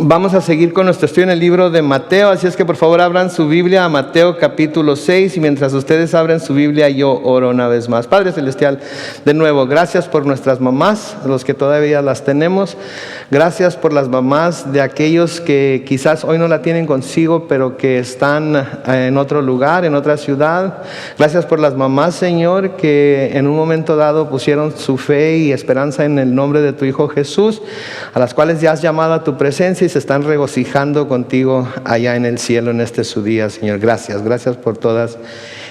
Vamos a seguir con nuestro estudio en el libro de Mateo, así es que por favor abran su Biblia a Mateo capítulo 6 y mientras ustedes abren su Biblia yo oro una vez más. Padre Celestial, de nuevo, gracias por nuestras mamás, los que todavía las tenemos, gracias por las mamás de aquellos que quizás hoy no la tienen consigo, pero que están en otro lugar, en otra ciudad. Gracias por las mamás, Señor, que en un momento dado pusieron su fe y esperanza en el nombre de tu Hijo Jesús, a las cuales ya has llamado a tu presencia y se están regocijando contigo allá en el cielo en este su día, Señor. Gracias por todas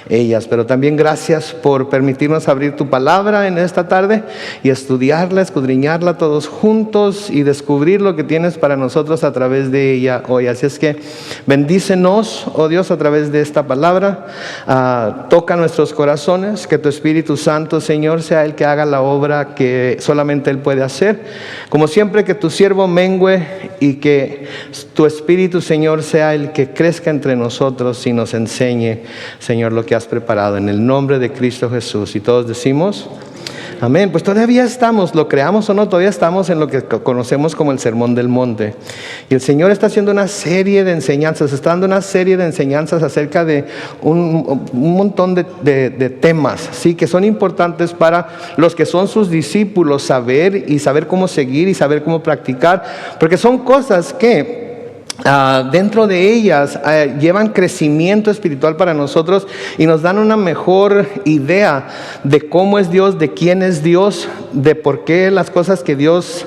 ellas, pero también gracias por permitirnos abrir tu palabra en esta tarde y estudiarla, escudriñarla todos juntos y descubrir lo que tienes para nosotros a través de ella hoy. Así es que bendícenos, oh Dios, a través de esta palabra. Toca nuestros corazones, que tu Espíritu Santo, Señor, sea el que haga la obra que solamente Él puede hacer. Como siempre, que tu siervo mengüe y que tu Espíritu, Señor, sea el que crezca entre nosotros y nos enseñe, Señor, lo que has preparado en el nombre de Cristo Jesús. Y todos decimos amén. Pues todavía estamos, lo creamos o no, todavía estamos en lo que conocemos como el Sermón del Monte. Y el Señor está haciendo una serie de enseñanzas, está dando una serie de enseñanzas acerca de un montón de temas, ¿sí? Que son importantes para los que son sus discípulos saber cómo seguir y saber cómo practicar, porque son cosas que dentro de ellas llevan crecimiento espiritual para nosotros y nos dan una mejor idea de cómo es Dios, de quién es Dios, de por qué las cosas que Dios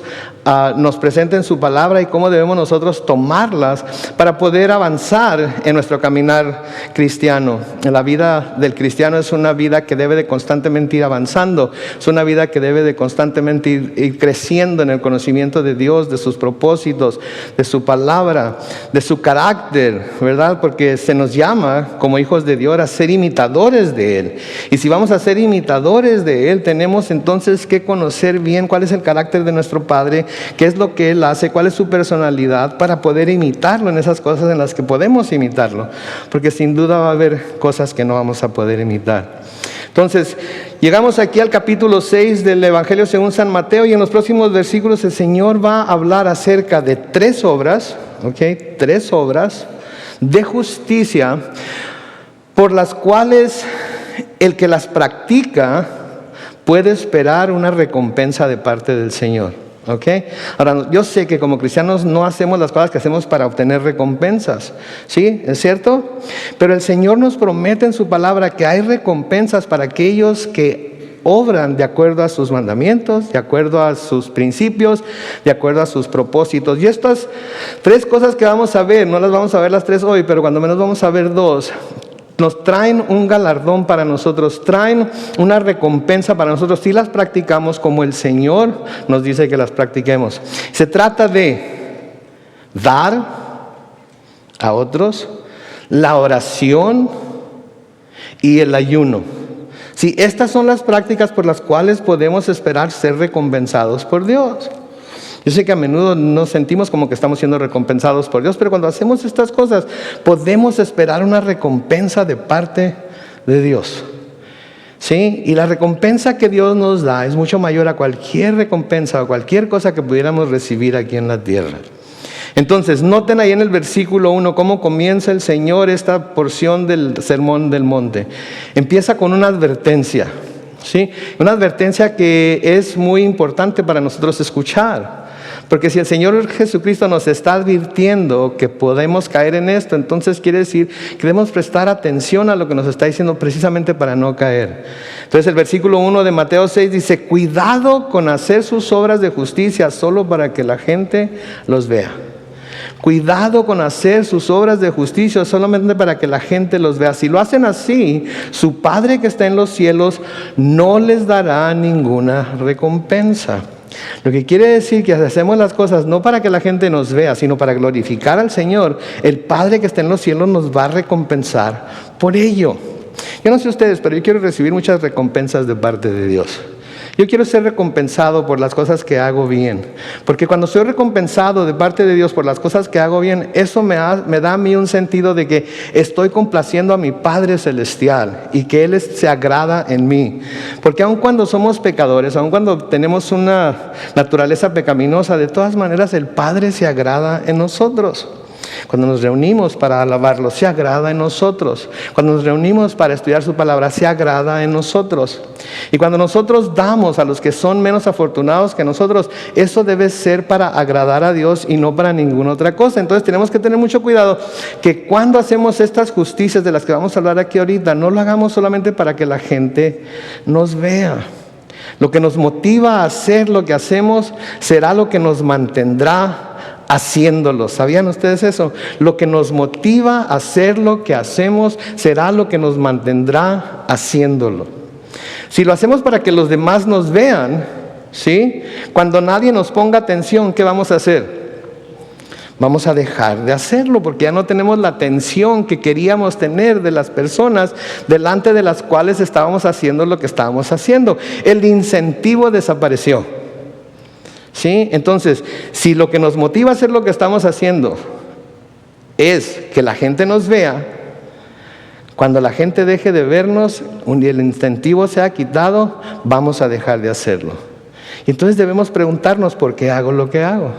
nos presenta en su palabra y cómo debemos nosotros tomarlas para poder avanzar en nuestro caminar cristiano. La vida del cristiano es una vida que debe de constantemente ir avanzando, es una vida que debe de constantemente ir creciendo en el conocimiento de Dios, de sus propósitos, de su palabra, de su carácter, ¿verdad? Porque se nos llama como hijos de Dios a ser imitadores de Él. Y si vamos a ser imitadores de Él, tenemos entonces que conocer bien cuál es el carácter de nuestro Padre, qué es lo que Él hace, cuál es su personalidad, para poder imitarlo en esas cosas en las que podemos imitarlo, porque sin duda va a haber cosas que no vamos a poder imitar. Entonces, llegamos aquí al capítulo 6 del Evangelio según San Mateo, y en los próximos versículos el Señor va a hablar acerca de tres obras de justicia por las cuales el que las practica puede esperar una recompensa de parte del Señor. ¿Okay? Ahora, yo sé que como cristianos no hacemos las cosas que hacemos para obtener recompensas, ¿sí? ¿Es cierto? Pero el Señor nos promete en su palabra que hay recompensas para aquellos que obran de acuerdo a sus mandamientos, de acuerdo a sus principios, de acuerdo a sus propósitos. Y estas tres cosas que vamos a ver, no las vamos a ver las tres hoy, pero cuando menos vamos a ver dos, nos traen un galardón para nosotros, traen una recompensa para nosotros si las practicamos como el Señor nos dice que las practiquemos. Se trata de dar a otros, la oración y el ayuno. Sí, estas son las prácticas por las cuales podemos esperar ser recompensados por Dios. Yo sé que a menudo nos sentimos como que estamos siendo recompensados por Dios, pero cuando hacemos estas cosas podemos esperar una recompensa de parte de Dios. ¿Sí? Y la recompensa que Dios nos da es mucho mayor a cualquier recompensa o cualquier cosa que pudiéramos recibir aquí en la tierra. Entonces, noten ahí en el versículo 1 cómo comienza el Señor esta porción del Sermón del Monte. Empieza con una advertencia. ¿Sí? Una advertencia que es muy importante para nosotros escuchar. Porque si el Señor Jesucristo nos está advirtiendo que podemos caer en esto, entonces quiere decir que debemos prestar atención a lo que nos está diciendo precisamente para no caer. Entonces el versículo 1 de Mateo 6 dice: cuidado con hacer sus obras de justicia solo para que la gente los vea. Cuidado con hacer sus obras de justicia solamente para que la gente los vea. Si lo hacen así, su Padre que está en los cielos no les dará ninguna recompensa. Lo que quiere decir que hacemos las cosas no para que la gente nos vea, sino para glorificar al Señor. El Padre que está en los cielos nos va a recompensar por ello. Yo no sé ustedes, pero yo quiero recibir muchas recompensas de parte de Dios. Yo quiero ser recompensado por las cosas que hago bien. Porque cuando soy recompensado de parte de Dios por las cosas que hago bien, eso me da a mí un sentido de que estoy complaciendo a mi Padre Celestial y que Él se agrada en mí. Porque aun cuando somos pecadores, aun cuando tenemos una naturaleza pecaminosa, de todas maneras el Padre se agrada en nosotros. Cuando nos reunimos para alabarlo, se agrada en nosotros. Cuando nos reunimos para estudiar su palabra, se agrada en nosotros. Y cuando nosotros damos a los que son menos afortunados que nosotros, eso debe ser para agradar a Dios y no para ninguna otra cosa. Entonces tenemos que tener mucho cuidado que cuando hacemos estas justicias de las que vamos a hablar aquí ahorita, no lo hagamos solamente para que la gente nos vea. Lo que nos motiva a hacer lo que hacemos será lo que nos mantendrá haciéndolo. ¿Sabían ustedes eso? Lo que nos motiva a hacer lo que hacemos será lo que nos mantendrá haciéndolo. Si lo hacemos para que los demás nos vean, ¿sí? Cuando nadie nos ponga atención, ¿qué vamos a hacer? Vamos a dejar de hacerlo porque ya no tenemos la atención que queríamos tener de las personas delante de las cuales estábamos haciendo lo que estábamos haciendo. El incentivo desapareció. ¿Sí? Entonces, si lo que nos motiva a hacer lo que estamos haciendo es que la gente nos vea, cuando la gente deje de vernos y el incentivo se ha quitado, vamos a dejar de hacerlo. Entonces debemos preguntarnos por qué hago lo que hago.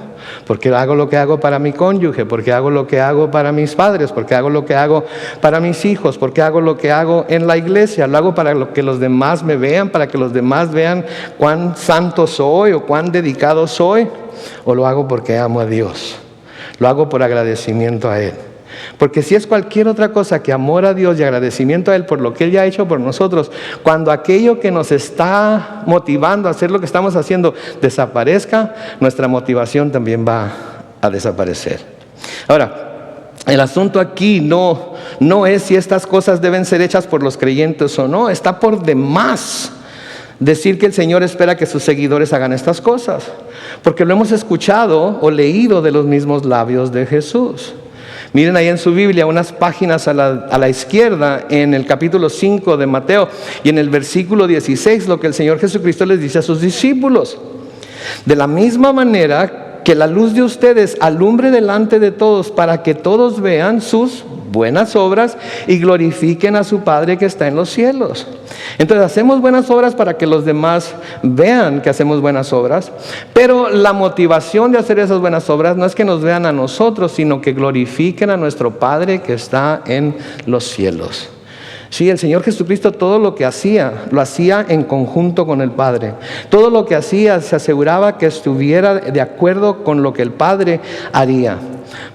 ¿Por qué hago lo que hago para mi cónyuge? ¿Por qué hago lo que hago para mis padres? ¿Por qué hago lo que hago para mis hijos? ¿Por qué hago lo que hago en la iglesia? ¿Lo hago para que los demás me vean? ¿Para que los demás vean cuán santo soy o cuán dedicado soy? ¿O lo hago porque amo a Dios? Lo hago por agradecimiento a Él. Porque si es cualquier otra cosa que amor a Dios y agradecimiento a Él por lo que Él ya ha hecho por nosotros, cuando aquello que nos está motivando a hacer lo que estamos haciendo desaparezca, nuestra motivación también va a desaparecer. Ahora, el asunto aquí no es si estas cosas deben ser hechas por los creyentes o no. Está por demás decir que el Señor espera que sus seguidores hagan estas cosas, porque lo hemos escuchado o leído de los mismos labios de Jesús. Miren ahí en su Biblia unas páginas a la izquierda en el capítulo 5 de Mateo y en el versículo 16 lo que el Señor Jesucristo les dice a sus discípulos. De la misma manera que la luz de ustedes alumbre delante de todos para que todos vean sus buenas obras y glorifiquen a su Padre que está en los cielos. Entonces hacemos buenas obras para que los demás vean que hacemos buenas obras, pero la motivación de hacer esas buenas obras no es que nos vean a nosotros, sino que glorifiquen a nuestro Padre que está en los cielos. Sí, el Señor Jesucristo todo lo que hacía, lo hacía en conjunto con el Padre. Todo lo que hacía se aseguraba que estuviera de acuerdo con lo que el Padre haría.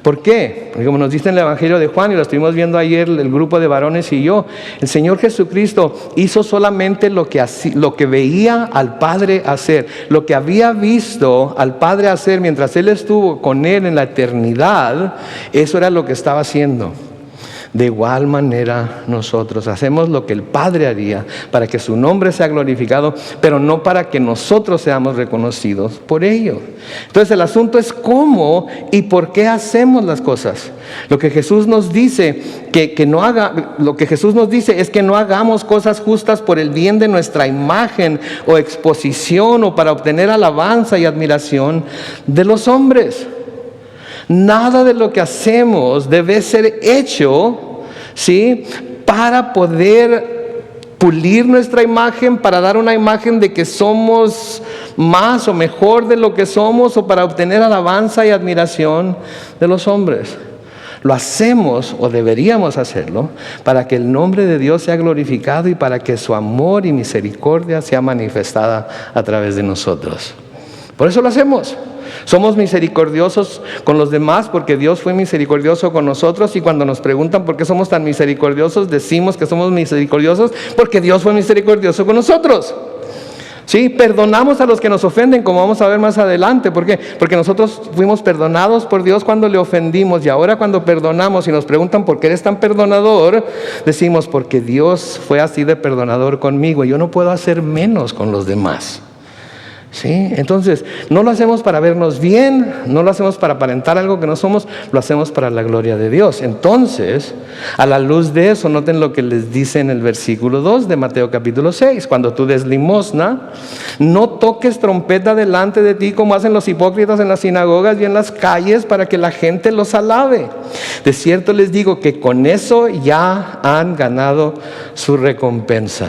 ¿Por qué? Porque como nos dice en el Evangelio de Juan, y lo estuvimos viendo ayer el grupo de varones y yo, el Señor Jesucristo hizo solamente lo que veía al Padre hacer, lo que había visto al Padre hacer mientras Él estuvo con Él en la eternidad, eso era lo que estaba haciendo. De igual manera nosotros hacemos lo que el Padre haría para que su nombre sea glorificado, pero no para que nosotros seamos reconocidos por ello. Entonces el asunto es cómo y por qué hacemos las cosas. Lo que Jesús nos dice es que no hagamos cosas justas por el bien de nuestra imagen o exposición o para obtener alabanza y admiración de los hombres. Nada de lo que hacemos debe ser hecho, ¿sí?, para poder pulir nuestra imagen, para dar una imagen de que somos más o mejor de lo que somos o para obtener alabanza y admiración de los hombres. Lo hacemos o deberíamos hacerlo para que el nombre de Dios sea glorificado y para que su amor y misericordia sea manifestada a través de nosotros. Por eso lo hacemos. Somos misericordiosos con los demás porque Dios fue misericordioso con nosotros, y cuando nos preguntan por qué somos tan misericordiosos, decimos que somos misericordiosos porque Dios fue misericordioso con nosotros. Sí, perdonamos a los que nos ofenden, como vamos a ver más adelante. ¿Por qué? Porque nosotros fuimos perdonados por Dios cuando le ofendimos, y ahora cuando perdonamos y nos preguntan por qué eres tan perdonador, decimos porque Dios fue así de perdonador conmigo y yo no puedo hacer menos con los demás. ¿Sí? Entonces, no lo hacemos para vernos bien, no lo hacemos para aparentar algo que no somos, lo hacemos para la gloria de Dios. Entonces, a la luz de eso, noten lo que les dice en el versículo 2 de Mateo capítulo 6. Cuando tú des limosna, no toques trompeta delante de ti como hacen los hipócritas en las sinagogas y en las calles para que la gente los alabe. De cierto les digo que con eso ya han ganado su recompensa.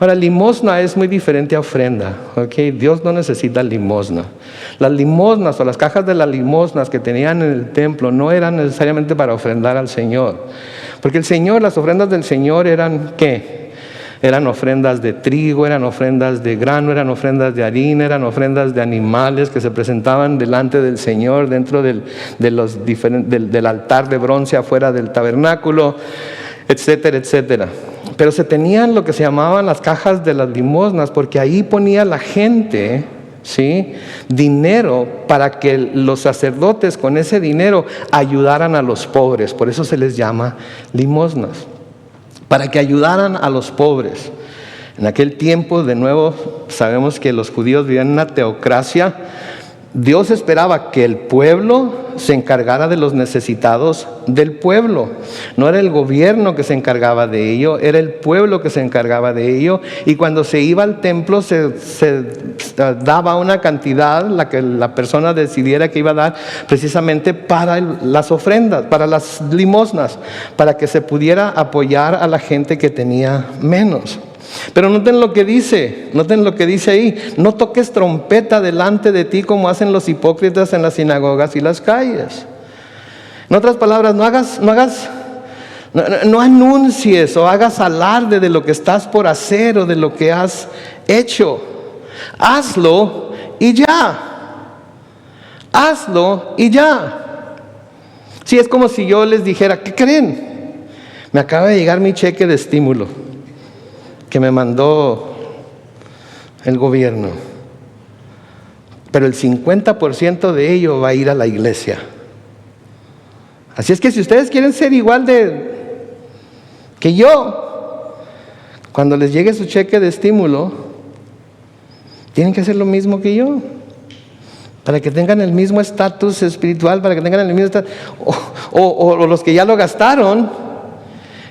Ahora, limosna es muy diferente a ofrenda, ¿ok? Dios no necesita limosna. Las limosnas o las cajas de las limosnas que tenían en el templo no eran necesariamente para ofrendar al Señor. Porque las ofrendas del Señor eran, ¿qué? Eran ofrendas de trigo, eran ofrendas de grano, eran ofrendas de harina, eran ofrendas de animales que se presentaban delante del Señor dentro del altar de bronce afuera del tabernáculo, etcétera, etcétera. Pero se tenían lo que se llamaban las cajas de las limosnas, porque ahí ponía la gente, ¿sí?, dinero para que los sacerdotes con ese dinero ayudaran a los pobres. Por eso se les llama limosnas, para que ayudaran a los pobres. En aquel tiempo, de nuevo, sabemos que los judíos vivían en una teocracia. Dios esperaba que el pueblo se encargara de los necesitados del pueblo. No era el gobierno que se encargaba de ello, era el pueblo que se encargaba de ello. Y cuando se iba al templo se daba una cantidad, la que la persona decidiera que iba a dar, precisamente para las ofrendas, para las limosnas, para que se pudiera apoyar a la gente que tenía menos. Pero noten lo que dice ahí: no toques trompeta delante de ti como hacen los hipócritas en las sinagogas y las calles. En otras palabras, no anuncies o hagas alarde de lo que estás por hacer o de lo que has hecho. Hazlo y ya. Hazlo y ya. Sí, es como si yo les dijera: ¿qué creen? Me acaba de llegar mi cheque de estímulo que me mandó el gobierno, pero el 50% de ello va a ir a la iglesia. Así es que si ustedes quieren ser igual que yo, cuando les llegue su cheque de estímulo, tienen que hacer lo mismo que yo, para que tengan el mismo estatus espiritual, para que tengan el mismo estatus, o los que ya lo gastaron.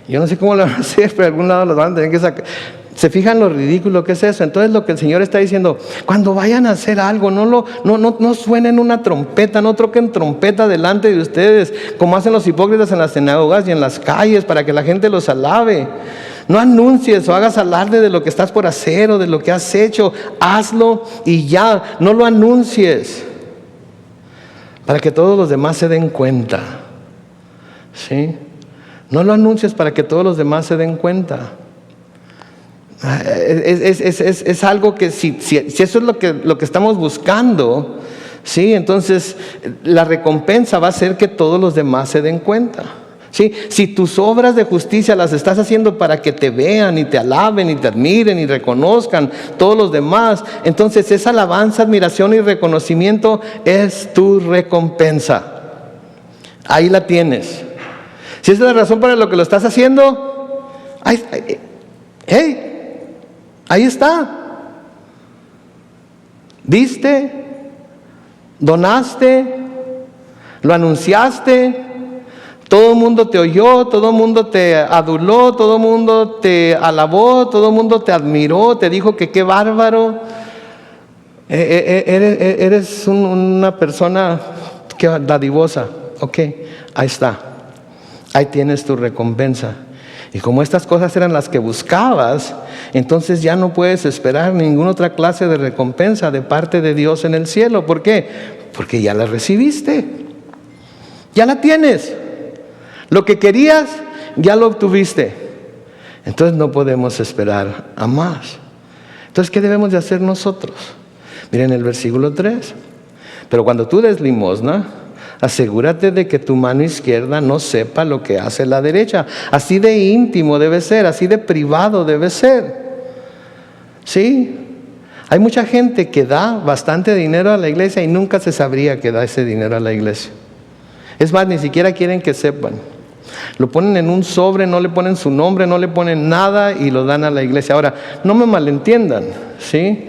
Yo no sé cómo lo van a hacer, pero de algún lado los van a tener que sacar. ¿Se fijan lo ridículo que es eso? Entonces lo que el Señor está diciendo: cuando vayan a hacer algo, no suenen una trompeta, no toquen trompeta delante de ustedes, como hacen los hipócritas en las sinagogas y en las calles, para que la gente los alabe. No anuncies o hagas alarde de lo que estás por hacer o de lo que has hecho. Hazlo y ya, no lo anuncies, para que todos los demás se den cuenta. ¿Sí? No lo anuncies para que todos los demás se den cuenta. Es algo que si eso es lo que estamos buscando, ¿sí?, entonces la recompensa va a ser que todos los demás se den cuenta. ¿Sí? Si tus obras de justicia las estás haciendo para que te vean y te alaben y te admiren y reconozcan todos los demás, entonces esa alabanza, admiración y reconocimiento es tu recompensa. Ahí la tienes. Si esa es la razón para lo que lo estás haciendo, ahí está. Diste, donaste, lo anunciaste, todo el mundo te oyó, todo el mundo te aduló, todo el mundo te alabó, todo el mundo te admiró, te dijo que qué bárbaro. Eres una persona que dadivosa. Ok, ahí está. Ahí tienes tu recompensa. Y como estas cosas eran las que buscabas, entonces ya no puedes esperar ninguna otra clase de recompensa de parte de Dios en el cielo. ¿Por qué? Porque ya la recibiste. Ya la tienes. Lo que querías, ya lo obtuviste. Entonces no podemos esperar a más. Entonces, ¿qué debemos de hacer nosotros? Miren el versículo 3. Pero cuando tú des limosna, asegúrate de que tu mano izquierda no sepa lo que hace la derecha. Así de íntimo debe ser, así de privado debe ser. ¿Sí? Hay mucha gente que da bastante dinero a la iglesia y nunca se sabría que da ese dinero a la iglesia. Es más, ni siquiera quieren que sepan. Lo ponen en un sobre, no le ponen su nombre, no le ponen nada y lo dan a la iglesia. Ahora, no me malentiendan, ¿sí?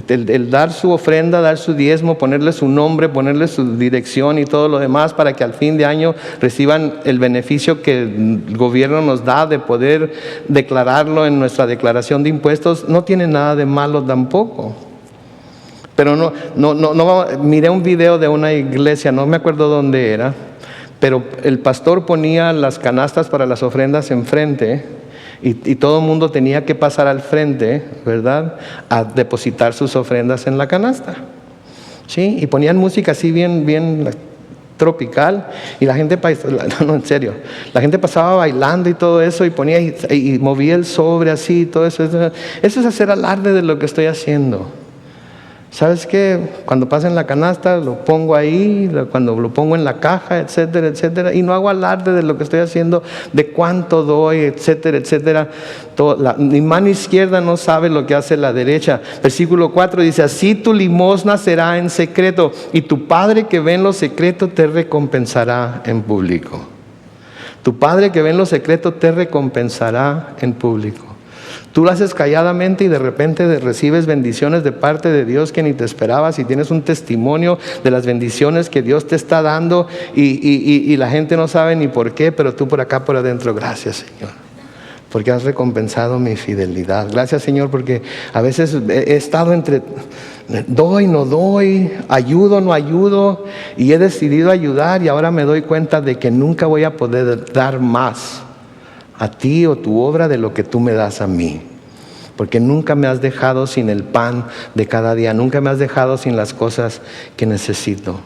El dar su ofrenda, dar su diezmo, ponerle su nombre, ponerle su dirección y todo lo demás para que al fin de año reciban el beneficio que el gobierno nos da de poder declararlo en nuestra declaración de impuestos, no tiene nada de malo tampoco. Pero no, miré un video de una iglesia, no me acuerdo dónde era, pero el pastor ponía las canastas para las ofrendas enfrente y todo el mundo tenía que pasar al frente, ¿verdad?, a depositar sus ofrendas en la canasta, ¿sí? Y ponían música así bien tropical y la gente, no, en serio, la gente pasaba bailando y todo eso y ponía y movía el sobre así y todo eso. Eso es hacer alarde de lo que estoy haciendo. ¿Sabes qué? Cuando pasa en la canasta, lo pongo ahí, cuando lo pongo en la caja, etcétera, etcétera, y no hago alarde de lo que estoy haciendo, de cuánto doy, etcétera, etcétera. Mi mano izquierda no sabe lo que hace la derecha. Versículo 4 dice, así tu limosna será en secreto, y tu Padre que ve en lo secreto te recompensará en público. Tu Padre que ve en lo secreto te recompensará en público. Tú lo haces calladamente y de repente recibes bendiciones de parte de Dios que ni te esperabas y tienes un testimonio de las bendiciones que Dios te está dando y la gente no sabe ni por qué, pero tú por acá por adentro, gracias Señor, porque has recompensado mi fidelidad. Gracias Señor, porque a veces he estado entre doy, no doy, ayudo, no ayudo, y he decidido ayudar y ahora me doy cuenta de que nunca voy a poder dar más a ti o tu obra de lo que tú me das a mí, porque nunca me has dejado sin el pan de cada día, nunca me has dejado sin las cosas que necesito.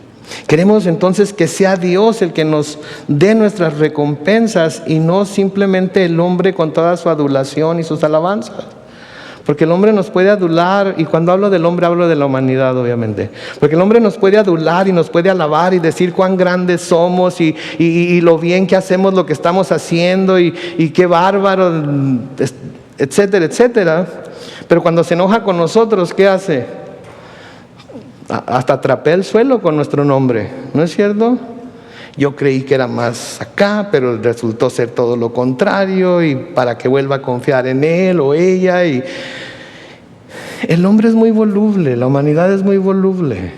Queremos entonces que sea Dios el que nos dé nuestras recompensas y no simplemente el hombre con toda su adulación y sus alabanzas. Porque el hombre nos puede adular, y cuando hablo del hombre hablo de la humanidad obviamente, porque el hombre nos puede adular y nos puede alabar y decir cuán grandes somos y lo bien que hacemos lo que estamos haciendo y qué bárbaro, etcétera, etcétera. Pero cuando se enoja con nosotros, ¿qué hace? Hasta trapea el suelo con nuestro nombre, ¿no es cierto? Yo creí que era más acá, pero resultó ser todo lo contrario, y para que vuelva a confiar en él o ella. Y el hombre es muy voluble, la humanidad es muy voluble.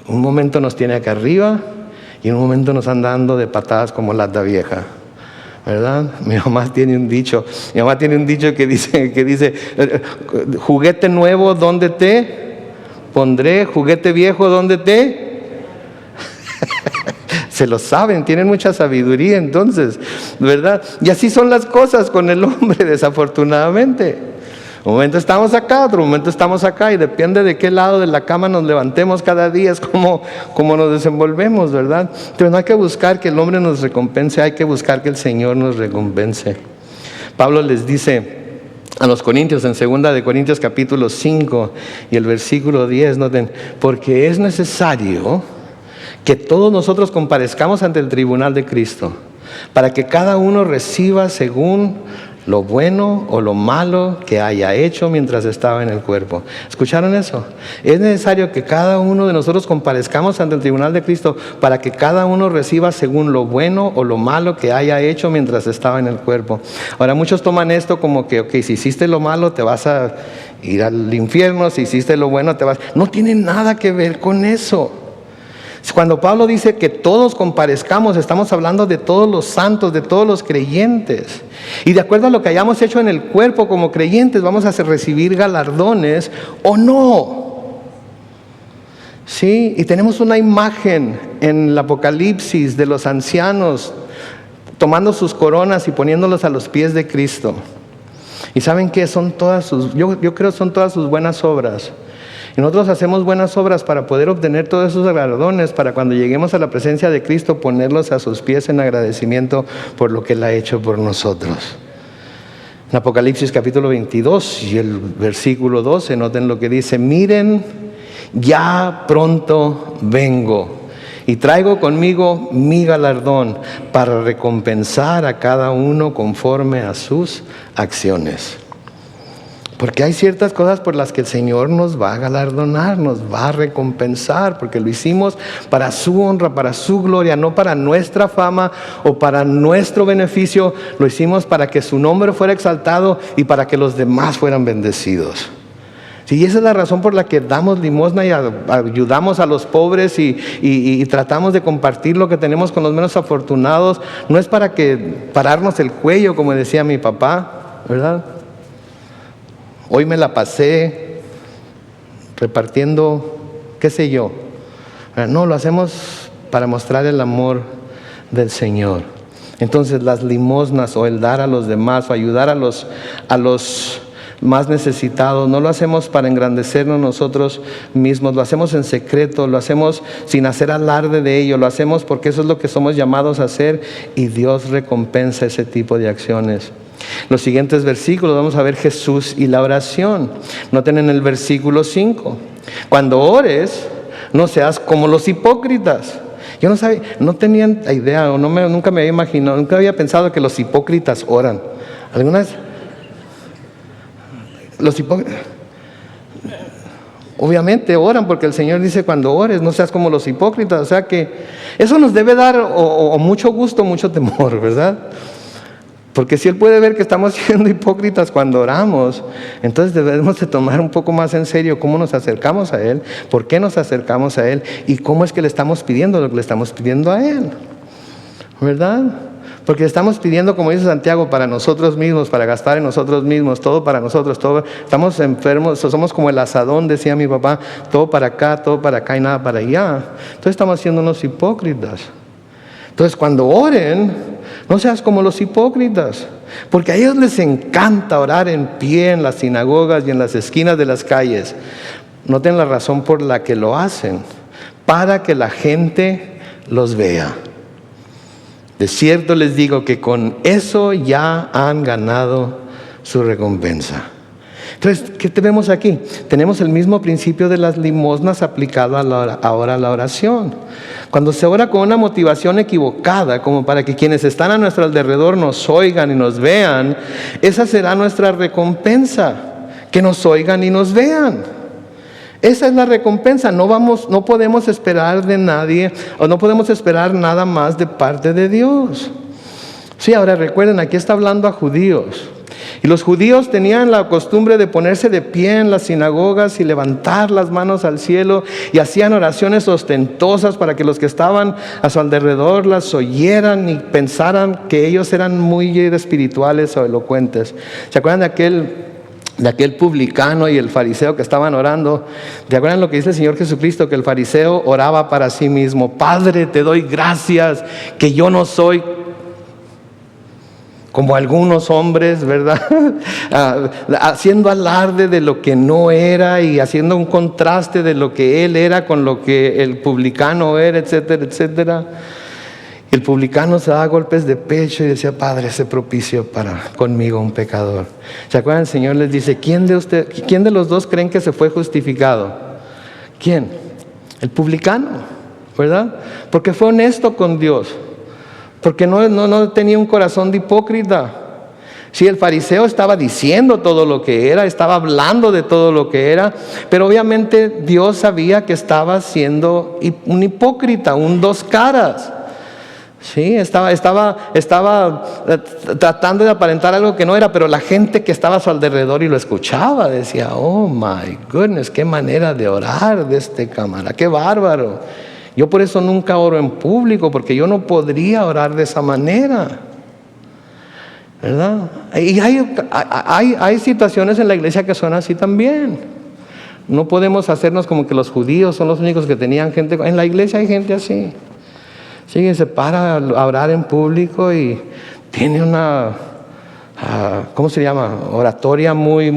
Un momento nos tiene acá arriba y en un momento nos anda dando de patadas como lata vieja, ¿verdad? Mi mamá tiene un dicho que dice juguete nuevo, ¿dónde te pondré? Juguete viejo, ¿dónde te? Se lo saben, tienen mucha sabiduría entonces, ¿verdad? Y así son las cosas con el hombre, desafortunadamente. Un momento estamos acá, otro momento estamos acá, y depende de qué lado de la cama nos levantemos cada día, es como nos desenvolvemos, ¿verdad? Pero no hay que buscar que el hombre nos recompense, hay que buscar que el Señor nos recompense. Pablo les dice a los corintios en 2 de Corintios capítulo 5 y el versículo 10, noten, porque es necesario que todos nosotros comparezcamos ante el tribunal de Cristo, para que cada uno reciba según lo bueno o lo malo que haya hecho mientras estaba en el cuerpo. ¿Escucharon eso? Es necesario que cada uno de nosotros comparezcamos ante el tribunal de Cristo para que cada uno reciba según lo bueno o lo malo que haya hecho mientras estaba en el cuerpo. Ahora muchos toman esto como que, si hiciste lo malo te vas a ir al infierno, si hiciste lo bueno te vas... No tiene nada que ver con eso. Cuando Pablo dice que todos comparezcamos, estamos hablando de todos los santos, de todos los creyentes. Y de acuerdo a lo que hayamos hecho en el cuerpo como creyentes, vamos a recibir galardones o no. Sí, y tenemos una imagen en el Apocalipsis de los ancianos tomando sus coronas y poniéndolos a los pies de Cristo. Y ¿saben qué? Son todas sus, yo creo son todas sus buenas obras. Y nosotros hacemos buenas obras para poder obtener todos esos galardones, para cuando lleguemos a la presencia de Cristo ponerlos a sus pies en agradecimiento por lo que Él ha hecho por nosotros. En Apocalipsis capítulo 22 y el versículo 12, noten lo que dice: miren, ya pronto vengo y traigo conmigo mi galardón para recompensar a cada uno conforme a sus acciones. Porque hay ciertas cosas por las que el Señor nos va a galardonar, nos va a recompensar, porque lo hicimos para su honra, para su gloria, no para nuestra fama o para nuestro beneficio. Lo hicimos para que su nombre fuera exaltado y para que los demás fueran bendecidos. Sí, y esa es la razón por la que damos limosna y ayudamos a los pobres y tratamos de compartir lo que tenemos con los menos afortunados. No es para pararnos el cuello, como decía mi papá, ¿verdad? Hoy me la pasé repartiendo, qué sé yo. No, lo hacemos para mostrar el amor del Señor. Entonces las limosnas o el dar a los demás o ayudar a los más necesitados, no lo hacemos para engrandecernos nosotros mismos, lo hacemos en secreto, lo hacemos sin hacer alarde de ello, lo hacemos porque eso es lo que somos llamados a hacer y Dios recompensa ese tipo de acciones. Los siguientes versículos vamos a ver Jesús y la oración. Noten en el versículo 5: cuando ores, no seas como los hipócritas. Yo no tenía idea o nunca me había imaginado, nunca había pensado que los hipócritas oran. ¿Algunas? Los hipócritas obviamente oran porque el Señor dice cuando ores no seas como los hipócritas. O sea que eso nos debe dar o mucho gusto, mucho temor, ¿verdad? Porque si Él puede ver que estamos siendo hipócritas cuando oramos, entonces debemos de tomar un poco más en serio cómo nos acercamos a Él, por qué nos acercamos a Él y cómo es que le estamos pidiendo lo que le estamos pidiendo a Él, ¿verdad? Porque le estamos pidiendo, como dice Santiago, para nosotros mismos, para gastar en nosotros mismos, todo para nosotros, todo. Estamos enfermos, somos como el asadón, decía mi papá, todo para acá y nada para allá. Entonces estamos siendo unos hipócritas. Entonces cuando oren, no seas como los hipócritas, porque a ellos les encanta orar en pie en las sinagogas y en las esquinas de las calles. Noten la razón por la que lo hacen: para que la gente los vea. De cierto les digo que con eso ya han ganado su recompensa. Entonces, ¿qué tenemos aquí? Tenemos el mismo principio de las limosnas aplicado ahora a la oración. Cuando se ora con una motivación equivocada, como para que quienes están a nuestro alrededor nos oigan y nos vean, esa será nuestra recompensa, que nos oigan y nos vean. Esa es la recompensa. No podemos esperar de nadie o no podemos esperar nada más de parte de Dios. Sí, ahora recuerden, aquí está hablando a judíos. Y los judíos tenían la costumbre de ponerse de pie en las sinagogas y levantar las manos al cielo y hacían oraciones ostentosas para que los que estaban a su alrededor las oyeran y pensaran que ellos eran muy espirituales o elocuentes. ¿Se acuerdan de aquel publicano y el fariseo que estaban orando? ¿Te acuerdan lo que dice el Señor Jesucristo? Que el fariseo oraba para sí mismo: Padre, te doy gracias que yo no soy como algunos hombres, ¿verdad? Haciendo alarde de lo que no era y haciendo un contraste de lo que él era con lo que el publicano era, etcétera, etcétera. Y el publicano se daba golpes de pecho y decía: Padre, sé propicio para conmigo, un pecador. ¿Se acuerdan? El Señor les dice: ¿quién de los dos creen que se fue justificado? ¿Quién? El publicano, ¿verdad? Porque fue honesto con Dios. Porque no tenía un corazón de hipócrita. Sí, el fariseo estaba diciendo todo lo que era, estaba hablando de todo lo que era, pero obviamente Dios sabía que estaba siendo un hipócrita, un dos caras. Sí, estaba tratando de aparentar algo que no era, pero la gente que estaba a su alrededor y lo escuchaba decía: oh my goodness, qué manera de orar de este cámara, qué bárbaro. Yo por eso nunca oro en público, porque yo no podría orar de esa manera, ¿verdad? Y hay situaciones en la iglesia que son así también. No podemos hacernos como que los judíos son los únicos que tenían gente. En la iglesia hay gente así. Sí, que se para a orar en público y tiene una, ¿cómo se llama? Oratoria muy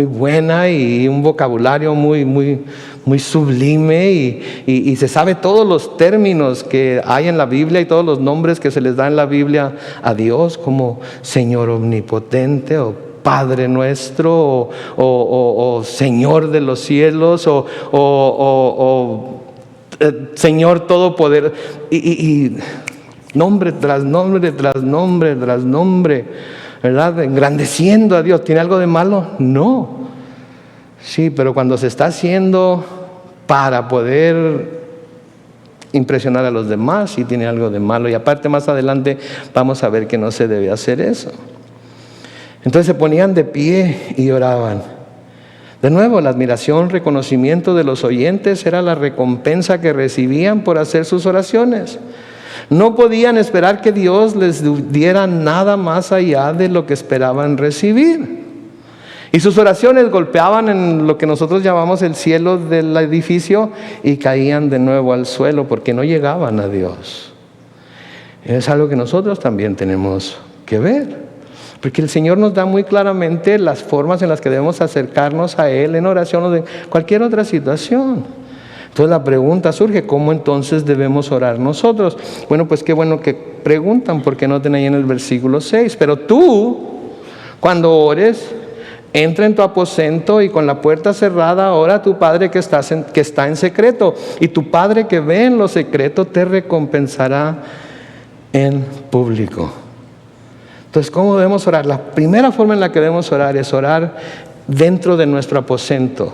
buena y un vocabulario muy sublime y se sabe todos los términos que hay en la Biblia y todos los nombres que se les da en la Biblia a Dios, como Señor omnipotente o Padre nuestro o Señor de los cielos o Señor todopoderoso, y nombre tras nombre tras nombre tras nombre. ¿verdad? Engrandeciendo a Dios. ¿Tiene algo de malo? No. Sí, pero cuando se está haciendo para poder impresionar a los demás, sí tiene algo de malo. Y aparte, más adelante vamos a ver que no se debe hacer eso. Entonces se ponían de pie y oraban. De nuevo, la admiración, reconocimiento de los oyentes era la recompensa que recibían por hacer sus oraciones. No podían esperar que Dios les diera nada más allá de lo que esperaban recibir. Y sus oraciones golpeaban en lo que nosotros llamamos el cielo del edificio y caían de nuevo al suelo porque no llegaban a Dios. Es algo que nosotros también tenemos que ver. Porque el Señor nos da muy claramente las formas en las que debemos acercarnos a Él en oración o de cualquier otra situación. Entonces la pregunta surge, ¿cómo entonces debemos orar nosotros? Bueno, pues qué bueno que preguntan, porque noten ahí en el versículo 6. Pero tú, cuando ores, entra en tu aposento y con la puerta cerrada ora a tu Padre que está en secreto. Y tu Padre que ve en lo secreto te recompensará en público. Entonces, ¿cómo debemos orar? La primera forma en la que debemos orar es orar dentro de nuestro aposento,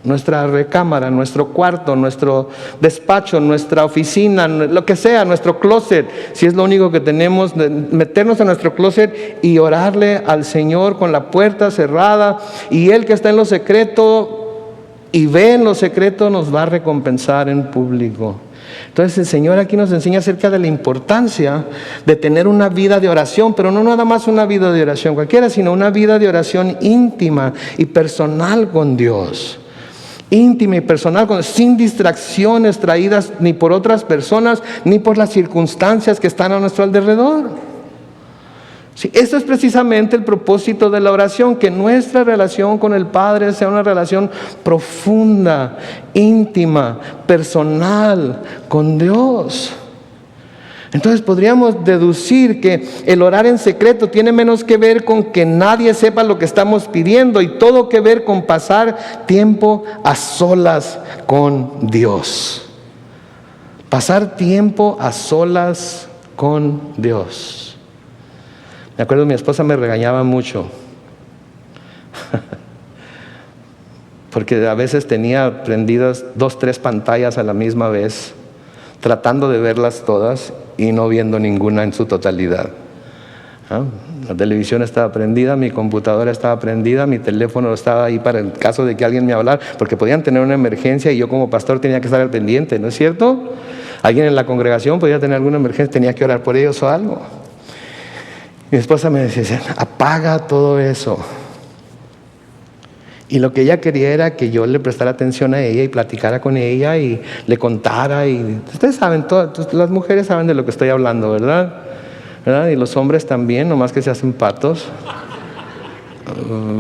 nuestra recámara, nuestro cuarto, nuestro despacho, nuestra oficina, lo que sea, nuestro closet. Si es lo único que tenemos, meternos en nuestro closet y orarle al Señor con la puerta cerrada. Y Él que está en lo secreto y ve en lo secreto nos va a recompensar en público. Entonces el Señor aquí nos enseña acerca de la importancia de tener una vida de oración, pero no nada más una vida de oración cualquiera, sino una vida de oración íntima y personal con Dios. Íntima y personal, sin distracciones traídas ni por otras personas, ni por las circunstancias que están a nuestro alrededor. Sí, esto es precisamente el propósito de la oración, que nuestra relación con el Padre sea una relación profunda, íntima, personal con Dios. Entonces podríamos deducir que el orar en secreto tiene menos que ver con que nadie sepa lo que estamos pidiendo y todo que ver con pasar tiempo a solas con Dios. Pasar tiempo a solas con Dios. Me acuerdo, mi esposa me regañaba mucho porque a veces tenía prendidas 2, 3 pantallas a la misma vez, tratando de verlas todas y no viendo ninguna en su totalidad. La televisión estaba prendida, mi computadora estaba prendida, mi teléfono estaba ahí para el caso de que alguien me hablara, porque podían tener una emergencia y yo como pastor tenía que estar al pendiente, ¿no es cierto? Alguien en la congregación podía tener alguna emergencia, tenía que orar por ellos o algo. Mi esposa me decía, apaga todo eso. Y lo que ella quería era que yo le prestara atención a ella y platicara con ella y le contara. Y ustedes saben, las mujeres saben de lo que estoy hablando, ¿verdad? Y los hombres también, nomás que se hacen patos,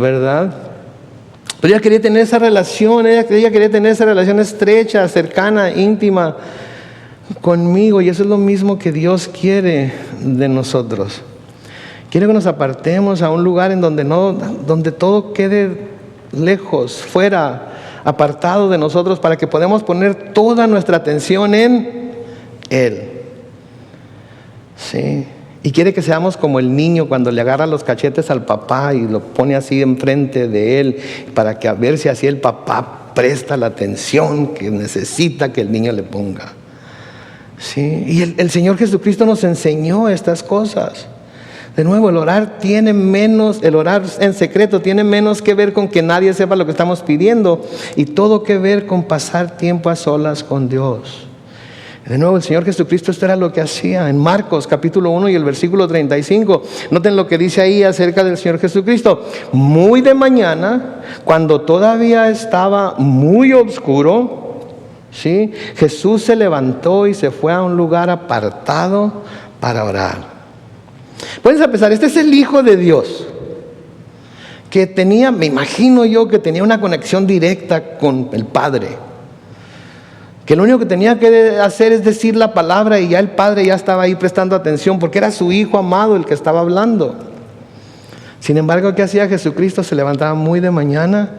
¿verdad? Pero ella quería tener esa relación, ella quería tener esa relación estrecha, cercana, íntima conmigo. Y eso es lo mismo que Dios quiere de nosotros. Quiere que nos apartemos a un lugar en donde todo quede lejos, fuera, apartado de nosotros, para que podamos poner toda nuestra atención en Él. Sí. Y quiere que seamos como el niño cuando le agarra los cachetes al papá y lo pone así enfrente de él, para que a ver si así el papá presta la atención que necesita que el niño le ponga. Sí. Y el Señor Jesucristo nos enseñó estas cosas. De nuevo, el orar en secreto tiene menos que ver con que nadie sepa lo que estamos pidiendo y todo que ver con pasar tiempo a solas con Dios. De nuevo, el Señor Jesucristo, esto era lo que hacía en Marcos capítulo 1 y el versículo 35. Noten lo que dice ahí acerca del Señor Jesucristo. Muy de mañana, cuando todavía estaba muy oscuro, ¿sí?, Jesús se levantó y se fue a un lugar apartado para orar. Puedes pensar, este es el Hijo de Dios, que tenía, me imagino yo, que tenía una conexión directa con el Padre, que lo único que tenía que hacer es decir la palabra y ya el Padre ya estaba ahí prestando atención, porque era su Hijo amado el que estaba hablando. Sin embargo, ¿qué hacía Jesucristo? Se levantaba muy de mañana,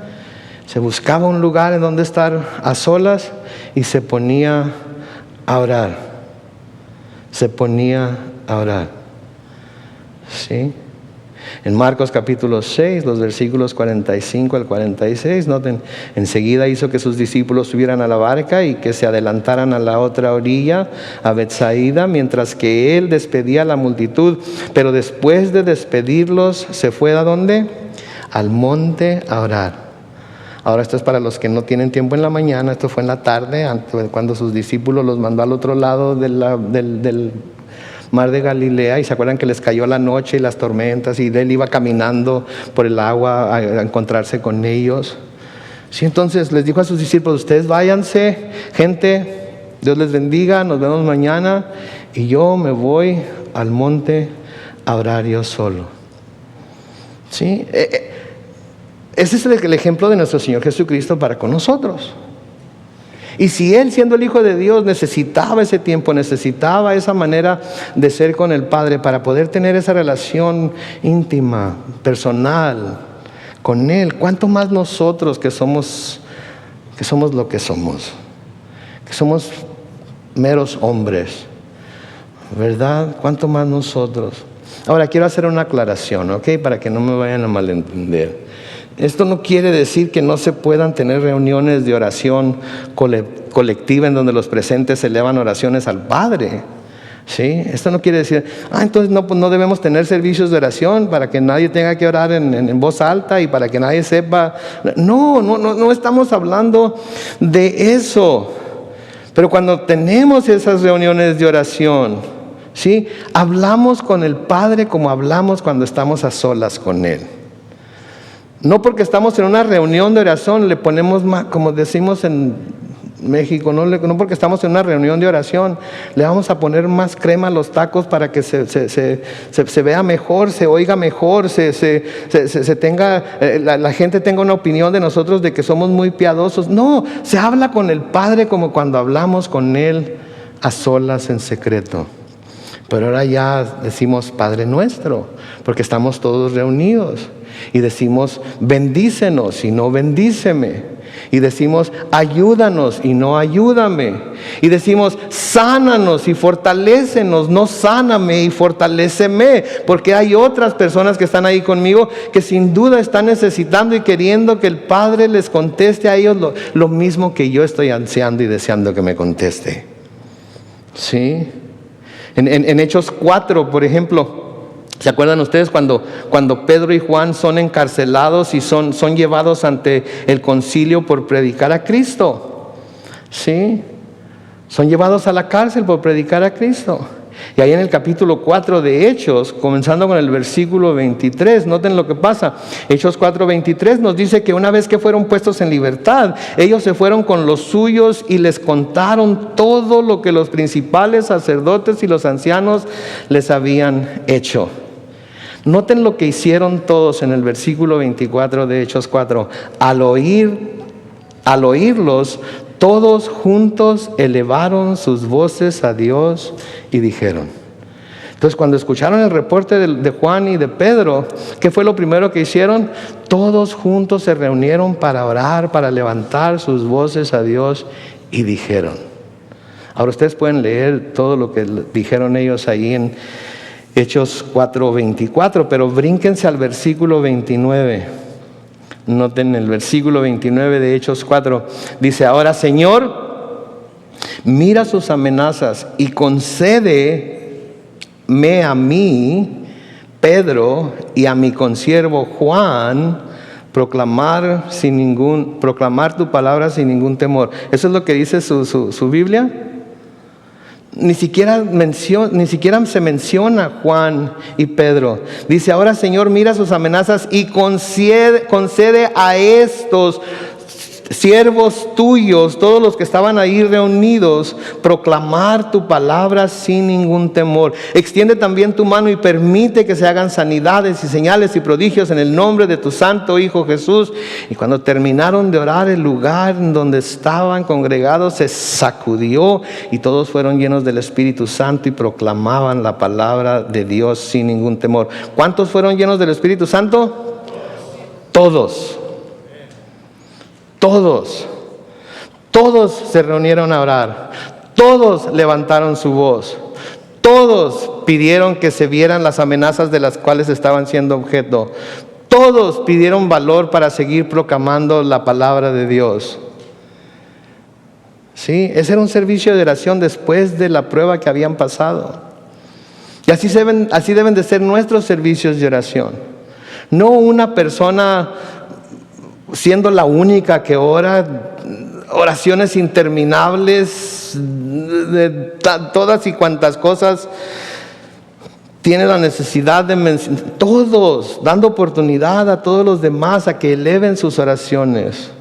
se buscaba un lugar en donde estar a solas y se ponía a orar. Se ponía a orar. ¿Sí? En Marcos capítulo 6, los versículos 45 al 46, noten, enseguida hizo que sus discípulos subieran a la barca y que se adelantaran a la otra orilla, a Betsaida, mientras que él despedía a la multitud. Pero después de despedirlos, ¿se fue a dónde? Al monte a orar. Ahora esto es para los que no tienen tiempo en la mañana, esto fue en la tarde, cuando sus discípulos los mandó al otro lado del mar de Galilea, y se acuerdan que les cayó la noche y las tormentas, y él iba caminando por el agua a encontrarse con ellos. Sí, entonces les dijo a sus discípulos: ustedes váyanse, gente, Dios les bendiga, nos vemos mañana, y yo me voy al monte a orar yo solo. ¿Sí? Ese es el ejemplo de nuestro Señor Jesucristo para con nosotros. Y si Él, siendo el Hijo de Dios, necesitaba ese tiempo, necesitaba esa manera de ser con el Padre para poder tener esa relación íntima, personal con Él, ¿cuánto más nosotros que somos lo que somos meros hombres, ¿verdad? ¿Cuánto más nosotros? Ahora quiero hacer una aclaración, ¿ok? Para que no me vayan a malentender. Esto no quiere decir que no se puedan tener reuniones de oración colectiva en donde los presentes elevan oraciones al Padre. ¿Sí? Esto no quiere decir, entonces no debemos tener servicios de oración para que nadie tenga que orar en voz alta y para que nadie sepa. No estamos hablando de eso. Pero cuando tenemos esas reuniones de oración, ¿sí? Hablamos con el Padre como hablamos cuando estamos a solas con Él. No porque estamos en una reunión de oración le ponemos más, como decimos en México, no porque estamos en una reunión de oración le vamos a poner más crema a los tacos para que se vea mejor, se oiga mejor, la gente tenga una opinión de nosotros de que somos muy piadosos. No, se habla con el Padre como cuando hablamos con Él a solas en secreto. Pero ahora ya decimos Padre nuestro, porque estamos todos reunidos. Y decimos bendícenos y no bendíceme. Y decimos ayúdanos y no ayúdame. Y decimos sánanos y fortalécenos, no sáname y fortaléceme. Porque hay otras personas que están ahí conmigo que sin duda están necesitando y queriendo que el Padre les conteste a ellos lo mismo que yo estoy ansiando y deseando que me conteste. ¿Sí? En Hechos 4, por ejemplo, ¿se acuerdan ustedes cuando Pedro y Juan son encarcelados y son llevados ante el concilio por predicar a Cristo? ¿Sí? Son llevados a la cárcel por predicar a Cristo. Y ahí en el capítulo 4 de Hechos, comenzando con el versículo 23, noten lo que pasa. Hechos 4:23 nos dice que una vez que fueron puestos en libertad, ellos se fueron con los suyos y les contaron todo lo que los principales sacerdotes y los ancianos les habían hecho. Noten lo que hicieron todos en el versículo 24 de Hechos 4. Al oírlos, todos juntos elevaron sus voces a Dios y dijeron. Entonces, cuando escucharon el reporte de Juan y de Pedro, ¿qué fue lo primero que hicieron? Todos juntos se reunieron para orar, para levantar sus voces a Dios y dijeron. Ahora ustedes pueden leer todo lo que dijeron ellos ahí en Hechos 4:24, pero brínquense al versículo 29. Noten el versículo 29 de Hechos 4. Dice: ahora, Señor, mira sus amenazas y concédeme a mí, Pedro, y a mi consiervo Juan, proclamar tu palabra sin ningún temor. Eso es lo que dice su Biblia. Ni siquiera se menciona Juan y Pedro. Dice: ahora, Señor, mira sus amenazas y concede a estos siervos tuyos, todos los que estaban ahí reunidos, proclamar tu palabra sin ningún temor. Extiende también tu mano y permite que se hagan sanidades y señales y prodigios en el nombre de tu santo Hijo Jesús. Y cuando terminaron de orar, el lugar donde estaban congregados se sacudió y todos fueron llenos del Espíritu Santo y proclamaban la palabra de Dios sin ningún temor. ¿Cuántos fueron llenos del Espíritu Santo? Todos. Todos se reunieron a orar, todos levantaron su voz, todos pidieron que se vieran las amenazas de las cuales estaban siendo objeto. Todos pidieron valor para seguir proclamando la palabra de Dios. Sí, ese era un servicio de oración después de la prueba que habían pasado. Y así deben de ser nuestros servicios de oración. No una persona siendo la única que ora, oraciones interminables de todas y cuantas cosas tiene la necesidad de mencionar. Todos, dando oportunidad a todos los demás a que eleven sus oraciones.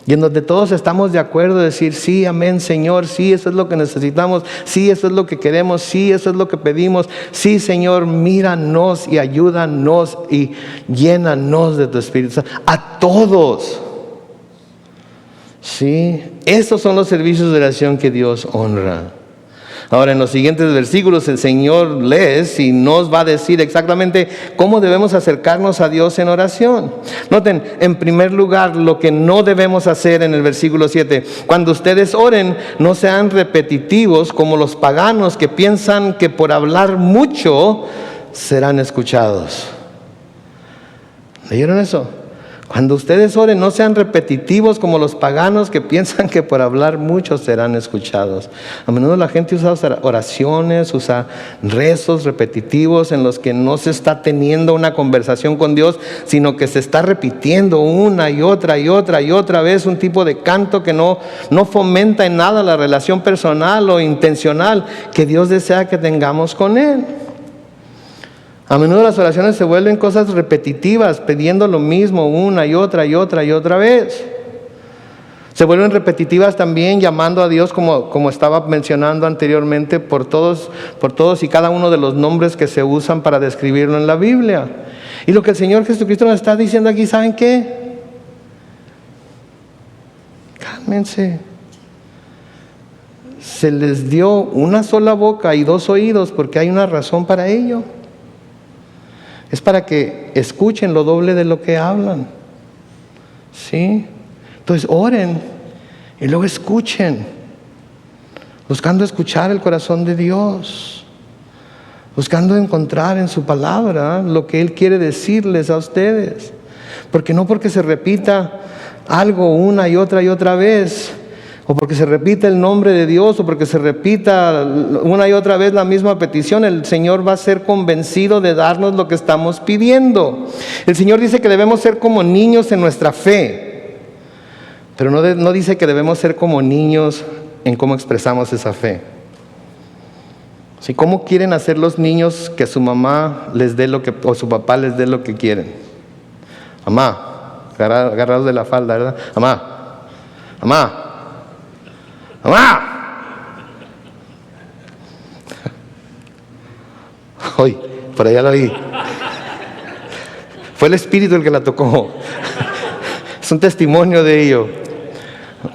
Y en donde todos estamos de acuerdo, decir, sí, amén, Señor, sí, eso es lo que necesitamos, sí, eso es lo que queremos, sí, eso es lo que pedimos, sí, Señor, míranos y ayúdanos y llénanos de tu Espíritu Santo. A todos. Sí, estos son los servicios de oración que Dios honra. Ahora, en los siguientes versículos el Señor lee y nos va a decir exactamente cómo debemos acercarnos a Dios en oración. Noten, en primer lugar, lo que no debemos hacer en el versículo 7. Cuando ustedes oren, no sean repetitivos como los paganos que piensan que por hablar mucho serán escuchados. ¿Leyeron eso? Cuando ustedes oren, no sean repetitivos como los paganos que piensan que por hablar mucho serán escuchados. A menudo la gente usa oraciones, usa rezos repetitivos en los que no se está teniendo una conversación con Dios, sino que se está repitiendo una y otra y otra y otra vez un tipo de canto que no fomenta en nada la relación personal o intencional que Dios desea que tengamos con Él. A menudo las oraciones se vuelven cosas repetitivas, pidiendo lo mismo una y otra y otra y otra vez. Se vuelven repetitivas también llamando a Dios, como estaba mencionando anteriormente, por todos y cada uno de los nombres que se usan para describirlo en la Biblia. Y lo que el Señor Jesucristo nos está diciendo aquí, ¿saben qué? Cálmense. Se les dio una sola boca y dos oídos porque hay una razón para ello. Es para que escuchen lo doble de lo que hablan. ¿Sí? Entonces oren y luego escuchen, buscando escuchar el corazón de Dios, buscando encontrar en su palabra lo que Él quiere decirles a ustedes. Porque no porque se repita algo una y otra vez, o porque se repita el nombre de Dios, o porque se repita una y otra vez la misma petición, el Señor va a ser convencido de darnos lo que estamos pidiendo. El Señor dice que debemos ser como niños en nuestra fe, pero no dice que debemos ser como niños en cómo expresamos esa fe. ¿Sí? ¿Cómo quieren hacer los niños que su mamá les dé lo que, o su papá les dé lo que quieren? Mamá, agarrados de la falda, ¿verdad? Mamá. Hoy, por allá la vi. Fue el Espíritu el que la tocó. Es un testimonio de ello.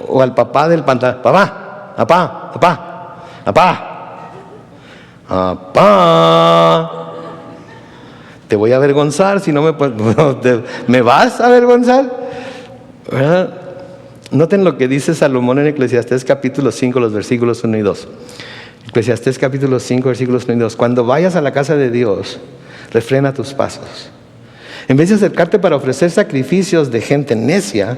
O al papá del pantalón. Papá. Te voy a avergonzar si no me vas a avergonzar, ¿verdad? Noten lo que dice Salomón en Eclesiastés capítulo 5, los versículos 1 y 2. Eclesiastés capítulo 5, versículos 1 y 2. Cuando vayas a la casa de Dios, refrena tus pasos. En vez de acercarte para ofrecer sacrificios de gente necia,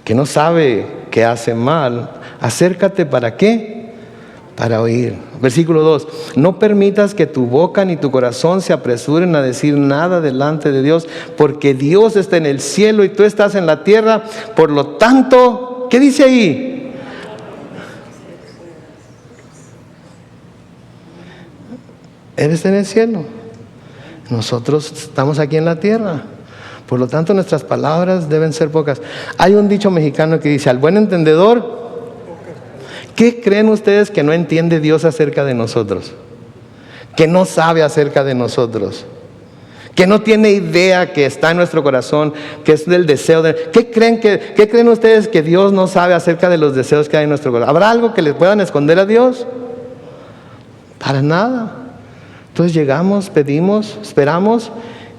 que no sabe que hace mal, acércate ¿para qué? Para oír. Versículo 2. No permitas que tu boca ni tu corazón se apresuren a decir nada delante de Dios, porque Dios está en el cielo y tú estás en la tierra. Por lo tanto, ¿qué dice ahí? Él está en el cielo. Nosotros estamos aquí en la tierra. Por lo tanto, nuestras palabras deben ser pocas. Hay un dicho mexicano que dice, al buen entendedor, ¿qué creen ustedes que no entiende Dios acerca de nosotros? Que no sabe acerca de nosotros. Que no tiene idea que está en nuestro corazón, que es del deseo de... ¿Qué creen ustedes que Dios no sabe acerca de los deseos que hay en nuestro corazón? ¿Habrá algo que le puedan esconder a Dios? Para nada. Entonces llegamos, pedimos, esperamos.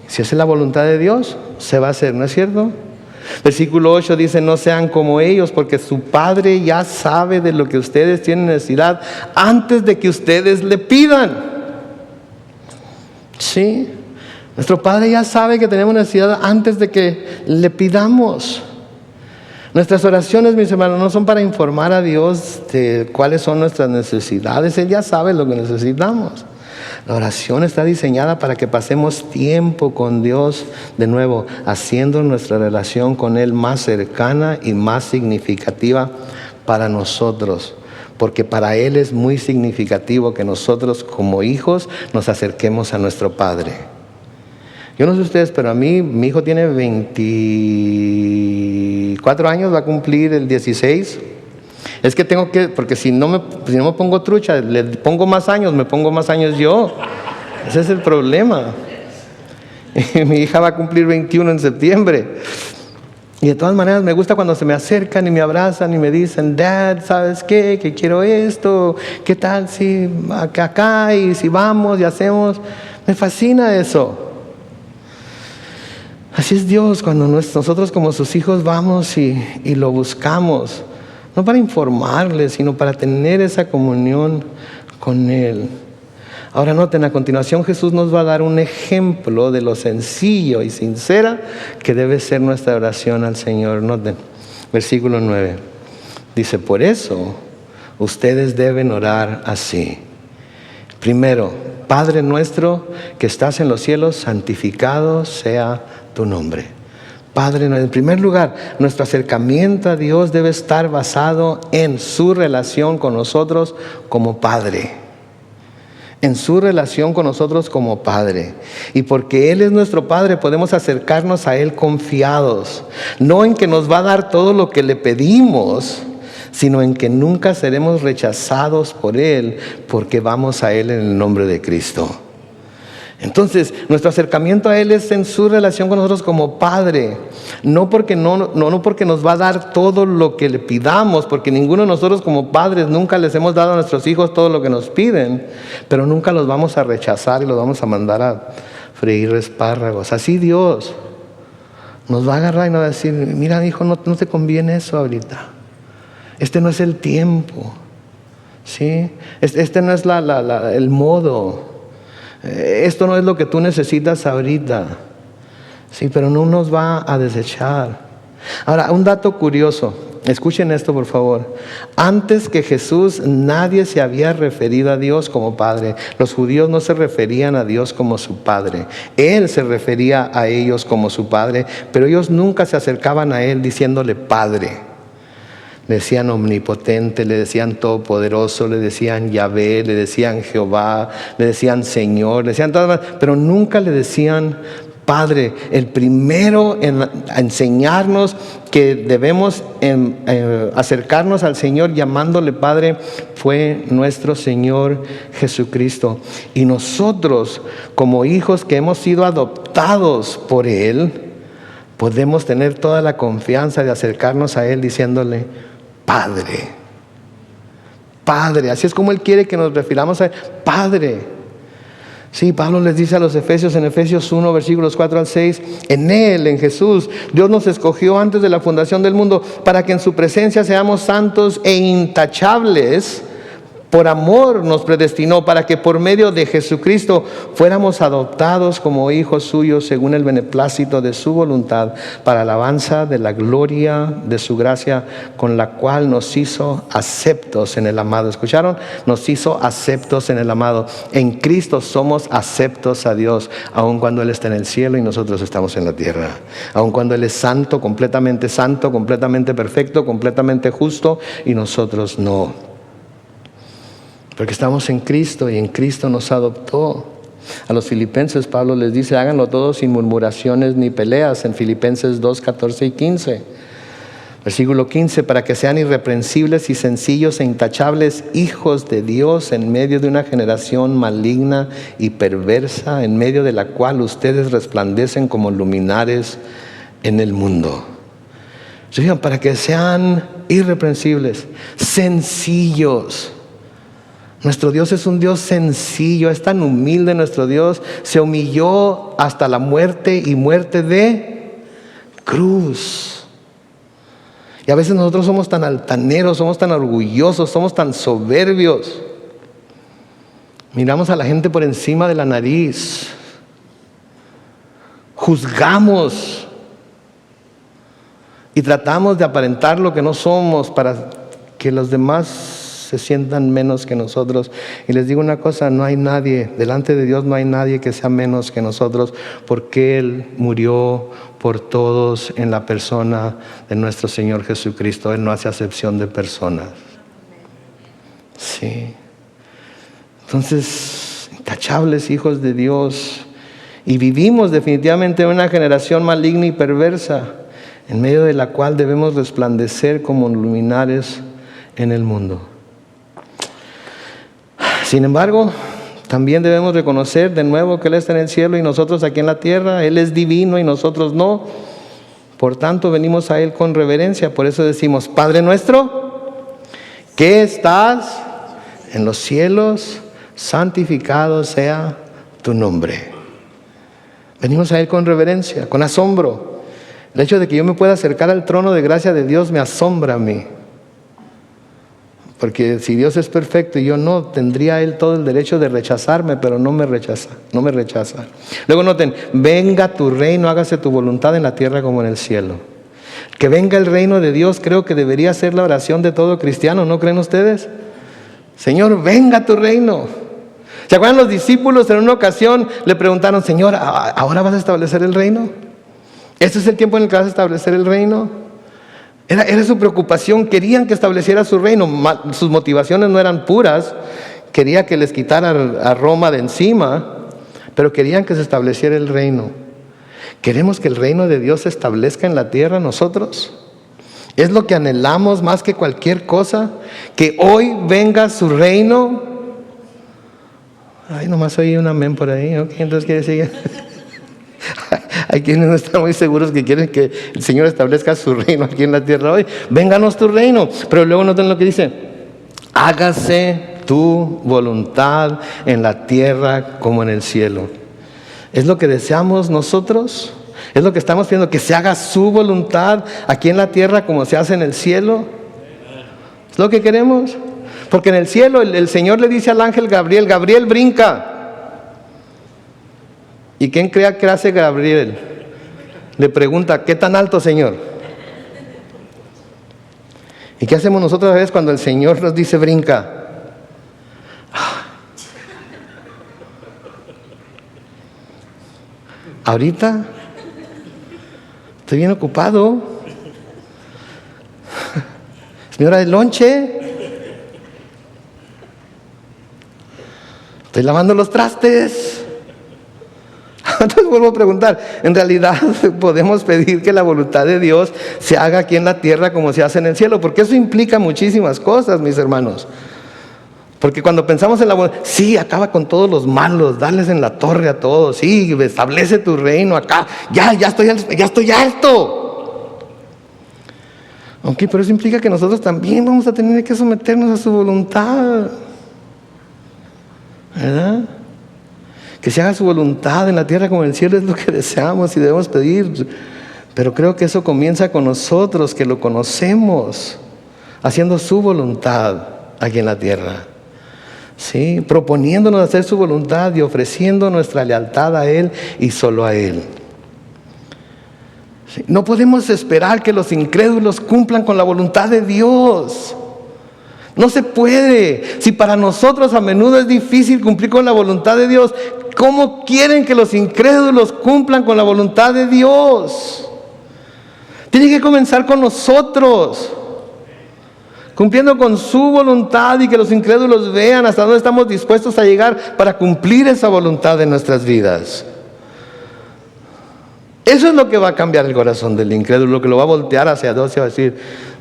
Si es la voluntad de Dios, se va a hacer, ¿no es cierto? Versículo 8 dice, no sean como ellos, porque su Padre ya sabe de lo que ustedes tienen necesidad antes de que ustedes le pidan. Sí, nuestro Padre ya sabe que tenemos necesidad antes de que le pidamos. Nuestras oraciones, mis hermanos, no son para informar a Dios de cuáles son nuestras necesidades. Él ya sabe lo que necesitamos. La oración está diseñada para que pasemos tiempo con Dios, de nuevo, haciendo nuestra relación con Él más cercana y más significativa para nosotros. Porque para Él es muy significativo que nosotros como hijos nos acerquemos a nuestro Padre. Yo no sé ustedes, pero a mí, mi hijo tiene 24 años, va a cumplir el 16. Es que tengo que, porque si no me pongo trucha, le pongo más años, me pongo más años yo. Ese es el problema. Mi hija va a cumplir 21 en septiembre. Y de todas maneras me gusta cuando se me acercan y me abrazan y me dicen, Dad, ¿sabes qué? Que quiero esto. ¿Qué tal si acá y si vamos y hacemos? Me fascina eso. Así es Dios cuando nosotros como sus hijos vamos y lo buscamos. No para informarle, sino para tener esa comunión con Él. Ahora noten, a continuación Jesús nos va a dar un ejemplo de lo sencillo y sincera que debe ser nuestra oración al Señor. Noten, versículo 9. Dice, por eso ustedes deben orar así. Primero, Padre nuestro que estás en los cielos, santificado sea tu nombre. Padre, en primer lugar, nuestro acercamiento a Dios debe estar basado en su relación con nosotros como Padre. En su relación con nosotros como Padre. Y porque Él es nuestro Padre, podemos acercarnos a Él confiados. No en que nos va a dar todo lo que le pedimos, sino en que nunca seremos rechazados por Él, porque vamos a Él en el nombre de Cristo. Entonces, nuestro acercamiento a Él es en su relación con nosotros como Padre. No porque nos va a dar todo lo que le pidamos, porque ninguno de nosotros como padres nunca les hemos dado a nuestros hijos todo lo que nos piden, pero nunca los vamos a rechazar y los vamos a mandar a freír espárragos. Así Dios nos va a agarrar y nos va a decir, mira hijo, no te conviene eso ahorita. Este no es el tiempo, ¿sí? Este no es el modo. Esto no es lo que tú necesitas ahorita. Sí, pero no nos va a desechar. Ahora, un dato curioso. Escuchen esto, por favor. Antes que Jesús, nadie se había referido a Dios como Padre. Los judíos no se referían a Dios como su Padre. Él se refería a ellos como su Padre, pero ellos nunca se acercaban a Él diciéndole Padre. Le decían omnipotente, le decían todopoderoso, le decían Yahvé, le decían Jehová, le decían Señor, le decían todas, pero nunca le decían Padre. El primero en enseñarnos que debemos acercarnos al Señor llamándole Padre fue nuestro Señor Jesucristo. Y nosotros, como hijos que hemos sido adoptados por Él, podemos tener toda la confianza de acercarnos a Él diciéndole Padre. Padre, así es como Él quiere que nos refiramos a Él. Padre. Sí, Pablo les dice a los Efesios en Efesios 1, versículos 4 al 6, en Él, en Jesús, Dios nos escogió antes de la fundación del mundo para que en su presencia seamos santos e intachables. Por amor nos predestinó para que por medio de Jesucristo fuéramos adoptados como hijos suyos según el beneplácito de su voluntad, para alabanza de la gloria de su gracia, con la cual nos hizo aceptos en el amado. ¿Escucharon? Nos hizo aceptos en el amado. En Cristo somos aceptos a Dios, aun cuando Él está en el cielo y nosotros estamos en la tierra. Aun cuando Él es santo, completamente perfecto, completamente justo, y nosotros no. Porque estamos en Cristo y en Cristo nos adoptó. A los filipenses Pablo les dice, háganlo todo sin murmuraciones ni peleas, en Filipenses 2, 14 y 15. Versículo 15, para que sean irreprensibles y sencillos e intachables, hijos de Dios en medio de una generación maligna y perversa, en medio de la cual ustedes resplandecen como luminares en el mundo. Fíjense, para que sean irreprensibles, sencillos. Nuestro Dios es un Dios sencillo, es tan humilde nuestro Dios, se humilló hasta la muerte y muerte de cruz. Y a veces nosotros somos tan altaneros, somos tan orgullosos, somos tan soberbios. Miramos a la gente por encima de la nariz. juzgamos y tratamos de aparentar lo que no somos para que los demás se sientan menos que nosotros. Y les digo una cosa, no hay nadie, delante de Dios no hay nadie que sea menos que nosotros, porque Él murió por todos en la persona de nuestro Señor Jesucristo. Él no hace acepción de personas. Sí. Entonces, intachables hijos de Dios. Y vivimos definitivamente en una generación maligna y perversa, en medio de la cual debemos resplandecer como luminares en el mundo. Sin embargo, también debemos reconocer de nuevo que Él está en el cielo y nosotros aquí en la tierra. Él es divino y nosotros no. Por tanto, venimos a Él con reverencia. Por eso decimos: Padre nuestro, que estás en los cielos, santificado sea tu nombre. Venimos a Él con reverencia, con asombro. El hecho de que yo me pueda acercar al trono de gracia de Dios me asombra a mí. Porque si Dios es perfecto y yo no, tendría Él todo el derecho de rechazarme, pero no me rechaza. Luego noten: venga tu reino, hágase tu voluntad en la tierra como en el cielo. Que venga el reino de Dios, creo que debería ser la oración de todo cristiano, ¿no creen ustedes? Señor, venga tu reino. ¿Se acuerdan los discípulos en una ocasión le preguntaron: Señor, ¿ahora vas a establecer el reino? ¿Este es el tiempo en el que vas a establecer el reino? Era su preocupación, querían que estableciera su reino. Sus motivaciones no eran puras, quería que les quitara a Roma de encima, pero querían que se estableciera el reino. ¿Queremos que el reino de Dios se establezca en la tierra nosotros? ¿Es lo que anhelamos más que cualquier cosa? ¿Que hoy venga su reino? Ay, nomás oí un amén por ahí. Ok, entonces quiere decir... Hay quienes no están muy seguros que quieren que el Señor establezca su reino aquí en la tierra hoy. Vénganos tu reino. Pero luego noten lo que dice: hágase tu voluntad en la tierra como en el cielo. ¿Es lo que deseamos nosotros? ¿Es lo que estamos pidiendo? ¿Que se haga su voluntad aquí en la tierra como se hace en el cielo? ¿Es lo que queremos? Porque en el cielo el Señor le dice al ángel Gabriel: Gabriel, brinca. ¿Y quién crea que hace Gabriel? Le pregunta: ¿qué tan alto, Señor? ¿Y qué hacemos nosotros a veces cuando el Señor nos dice brinca? Ahorita estoy bien ocupado. Es mi hora de lonche. Estoy lavando los trastes. Entonces vuelvo a preguntar: ¿en realidad podemos pedir que la voluntad de Dios se haga aquí en la tierra como se hace en el cielo? Porque eso implica muchísimas cosas, mis hermanos. Porque cuando pensamos en la voluntad, sí, acaba con todos los malos, dales en la torre a todos, sí, establece tu reino acá, ya estoy harto. Ok, pero eso implica que nosotros también vamos a tener que someternos a su voluntad, ¿verdad? Que se haga su voluntad en la tierra como en el cielo es lo que deseamos y debemos pedir. Pero creo que eso comienza con nosotros, que lo conocemos, haciendo su voluntad aquí en la tierra. ¿Sí? Proponiéndonos hacer su voluntad y ofreciendo nuestra lealtad a Él y solo a Él. ¿Sí? No podemos esperar que los incrédulos cumplan con la voluntad de Dios. No se puede. Si para nosotros a menudo es difícil cumplir con la voluntad de Dios, ¿cómo quieren que los incrédulos cumplan con la voluntad de Dios? Tiene que comenzar con nosotros, cumpliendo con su voluntad, y que los incrédulos vean hasta dónde estamos dispuestos a llegar para cumplir esa voluntad en nuestras vidas. Eso es lo que va a cambiar el corazón del incrédulo, lo que lo va a voltear hacia Dios y va a decir: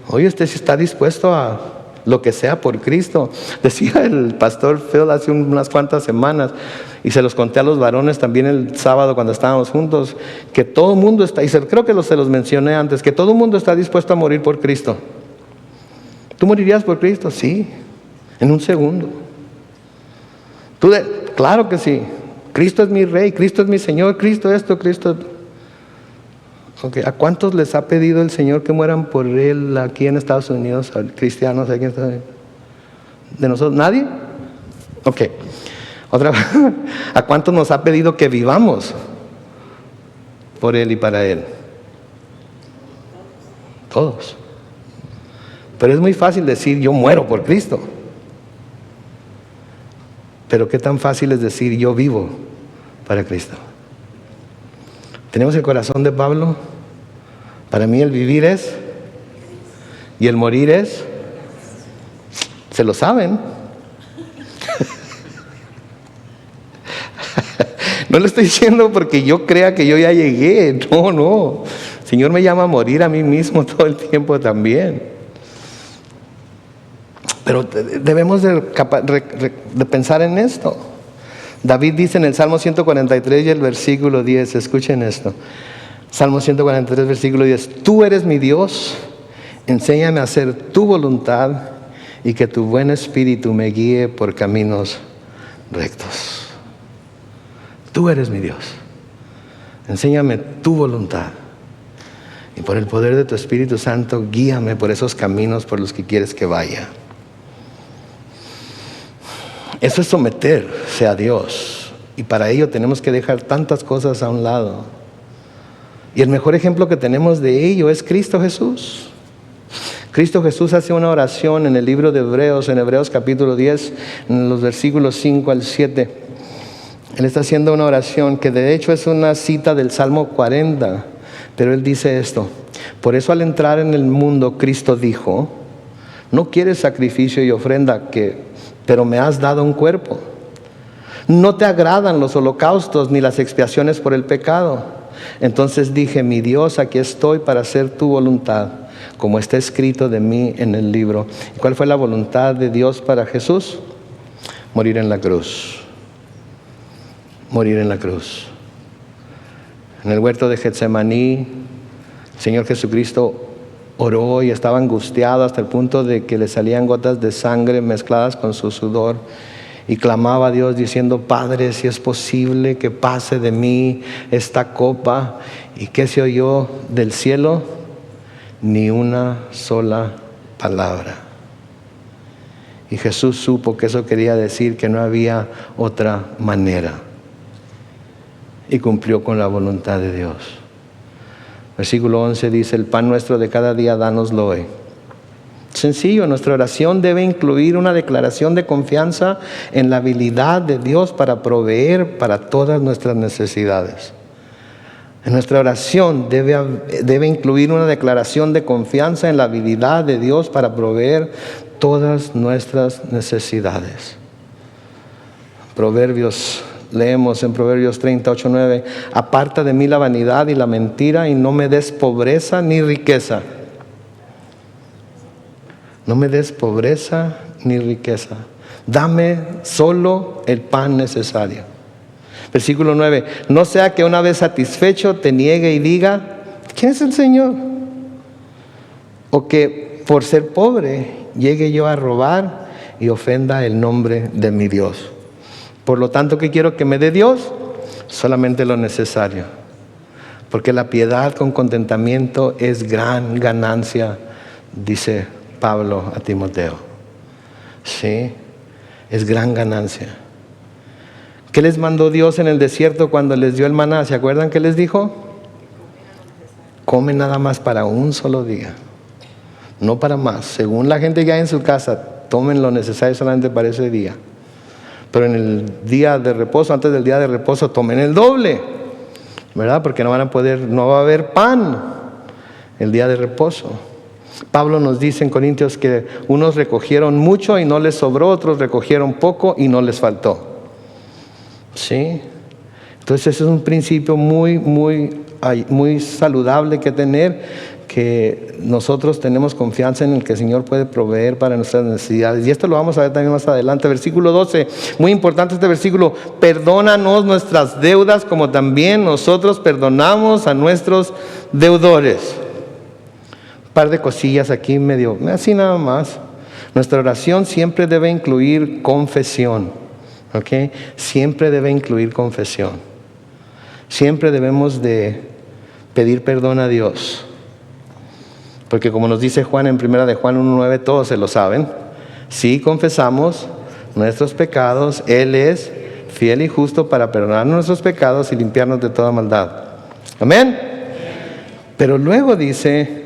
oye, usted sí está dispuesto a lo que sea por Cristo. Decía el pastor Phil hace unas cuantas semanas, y se los conté a los varones también el sábado cuando estábamos juntos, que todo el mundo está, y creo que se los mencioné antes, que todo el mundo está dispuesto a morir por Cristo. ¿Tú morirías por Cristo? Sí, en un segundo. Claro que sí. Cristo es mi Rey, Cristo es mi Señor, Cristo esto, Cristo... Okay. ¿A cuántos les ha pedido el Señor que mueran por Él aquí en Estados Unidos? Cristianos aquí en Estados Unidos. ¿De nosotros? ¿Nadie? Ok. ¿A cuántos nos ha pedido que vivamos? por Él y para Él? Todos. Pero es muy fácil decir, yo muero por Cristo. Pero qué tan fácil es decir, yo vivo para Cristo. ¿Tenemos el corazón de Pablo? Para mí el vivir es, y el morir es, se lo saben. No le estoy diciendo porque yo crea que yo ya llegué, no. El Señor me llama a morir a mí mismo todo el tiempo también. Pero debemos de pensar en esto. David dice en el Salmo 143 y el versículo 10, escuchen esto. Salmo 143, versículo 10. Tú eres mi Dios, enséñame a hacer tu voluntad y que tu buen espíritu me guíe por caminos rectos. Tú eres mi Dios, enséñame tu voluntad y por el poder de tu Espíritu Santo guíame por esos caminos por los que quieres que vaya. Eso es someterse a Dios, y para ello tenemos que dejar tantas cosas a un lado. Y el mejor ejemplo que tenemos de ello es Cristo Jesús. Cristo Jesús hace una oración en el libro de Hebreos, en Hebreos capítulo 10, en los versículos 5 al 7. Él está haciendo una oración que de hecho es una cita del Salmo 40, pero él dice esto: por eso al entrar en el mundo Cristo dijo, no quieres sacrificio y ofrenda, pero me has dado un cuerpo. No te agradan los holocaustos ni las expiaciones por el pecado. Entonces dije, mi Dios, aquí estoy para hacer tu voluntad, como está escrito de mí en el libro. ¿Y cuál fue la voluntad de Dios para Jesús? Morir en la cruz. Morir en la cruz. En el huerto de Getsemaní, el Señor Jesucristo oró y estaba angustiado hasta el punto de que le salían gotas de sangre mezcladas con su sudor, y clamaba a Dios diciendo, Padre, si es posible que pase de mí esta copa. ¿Y qué se oyó del cielo? Ni una sola palabra. Y Jesús supo que eso quería decir que no había otra manera, y cumplió con la voluntad de Dios. Versículo 11 dice, el pan nuestro de cada día, dánoslo hoy. Sencillo, nuestra oración debe incluir una declaración de confianza en la habilidad de Dios para proveer para todas nuestras necesidades. En nuestra oración debe incluir una declaración de confianza en la habilidad de Dios para proveer todas nuestras necesidades. Leemos en Proverbios 38:9, aparta de mí la vanidad y la mentira, y no me des pobreza ni riqueza. No me des pobreza ni riqueza. Dame solo el pan necesario. Versículo 9, no sea que una vez satisfecho te niegue y diga, ¿quién es el Señor? O que por ser pobre llegue yo a robar y ofenda el nombre de mi Dios. Por lo tanto, ¿qué quiero que me dé Dios? Solamente lo necesario. Porque la piedad con contentamiento es gran ganancia, dice Pablo a Timoteo. Sí, es gran ganancia. ¿Qué les mandó Dios en el desierto cuando les dio el maná? ¿Se acuerdan qué les dijo? Come nada más para un solo día, no para más. Según la gente que hay en su casa, tomen lo necesario solamente para ese día. Pero en el día de reposo, antes del día de reposo, tomen el doble, ¿verdad? Porque no va a haber pan el día de reposo. Pablo nos dice en Corintios que unos recogieron mucho y no les sobró, otros recogieron poco y no les faltó. ¿Sí? Entonces ese es un principio muy saludable que tener, que nosotros tenemos confianza en el que el Señor puede proveer para nuestras necesidades. Y esto lo vamos a ver también más adelante. Versículo 12, muy importante este versículo. Perdónanos nuestras deudas como también nosotros perdonamos a nuestros deudores. Un par de cosillas aquí medio, así nada más. Nuestra oración siempre debe incluir confesión. ¿Ok? Siempre debe incluir confesión. Siempre debemos de pedir perdón a Dios. Porque como nos dice Juan en 1 de Juan 1:9, todos se lo saben. Si confesamos nuestros pecados, Él es fiel y justo para perdonar nuestros pecados y limpiarnos de toda maldad. Amén. Pero luego dice,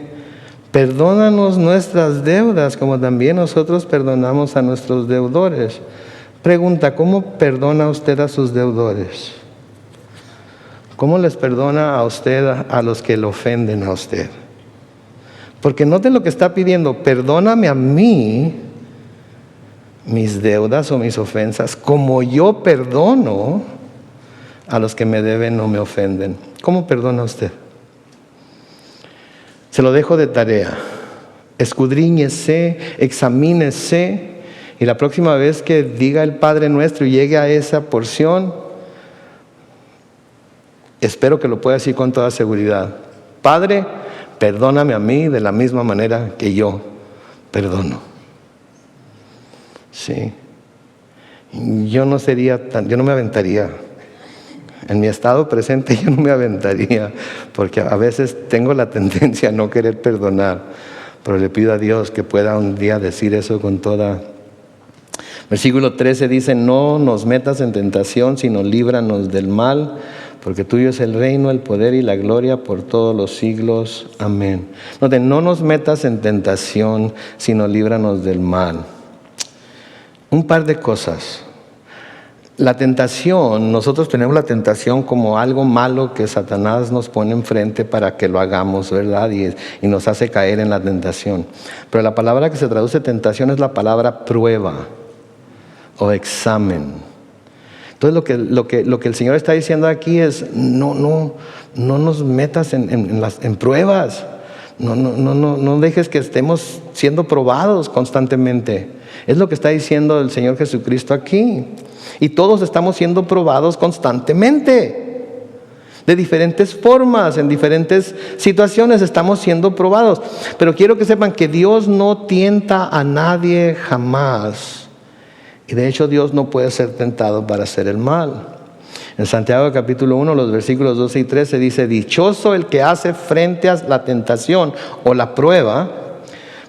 perdónanos nuestras deudas como también nosotros perdonamos a nuestros deudores. Pregunta, ¿cómo perdona usted a sus deudores? ¿Cómo les perdona a usted a los que le ofenden a usted? Porque noten lo que está pidiendo, perdóname a mí mis deudas o mis ofensas, como yo perdono a los que me deben o me ofenden. ¿Cómo perdona usted? Se lo dejo de tarea. Escudriñese, examínese, y la próxima vez que diga el Padre Nuestro y llegue a esa porción, espero que lo pueda decir con toda seguridad. Padre, perdóname a mí de la misma manera que yo perdono. Sí. Yo no me aventaría. En mi estado presente yo no me aventaría, porque a veces tengo la tendencia a no querer perdonar, pero le pido a Dios que pueda un día decir eso con toda. Versículo 13 dice, no nos metas en tentación, sino líbranos del mal, porque tuyo es el reino, el poder y la gloria por todos los siglos. Amén. Noten, no nos metas en tentación, sino líbranos del mal. Un par de cosas. La tentación, nosotros tenemos la tentación como algo malo que Satanás nos pone enfrente para que lo hagamos, ¿verdad? Y nos hace caer en la tentación. Pero la palabra que se traduce tentación es la palabra prueba o examen. Entonces lo que el Señor está diciendo aquí es, no nos metas en pruebas. No dejes que estemos siendo probados constantemente. Es lo que está diciendo el Señor Jesucristo aquí. Y todos estamos siendo probados constantemente. De diferentes formas, en diferentes situaciones estamos siendo probados. Pero quiero que sepan que Dios no tienta a nadie jamás. Y de hecho Dios no puede ser tentado para hacer el mal. En Santiago capítulo 1, los versículos 12 y 13 dice, dichoso el que hace frente a la tentación o la prueba,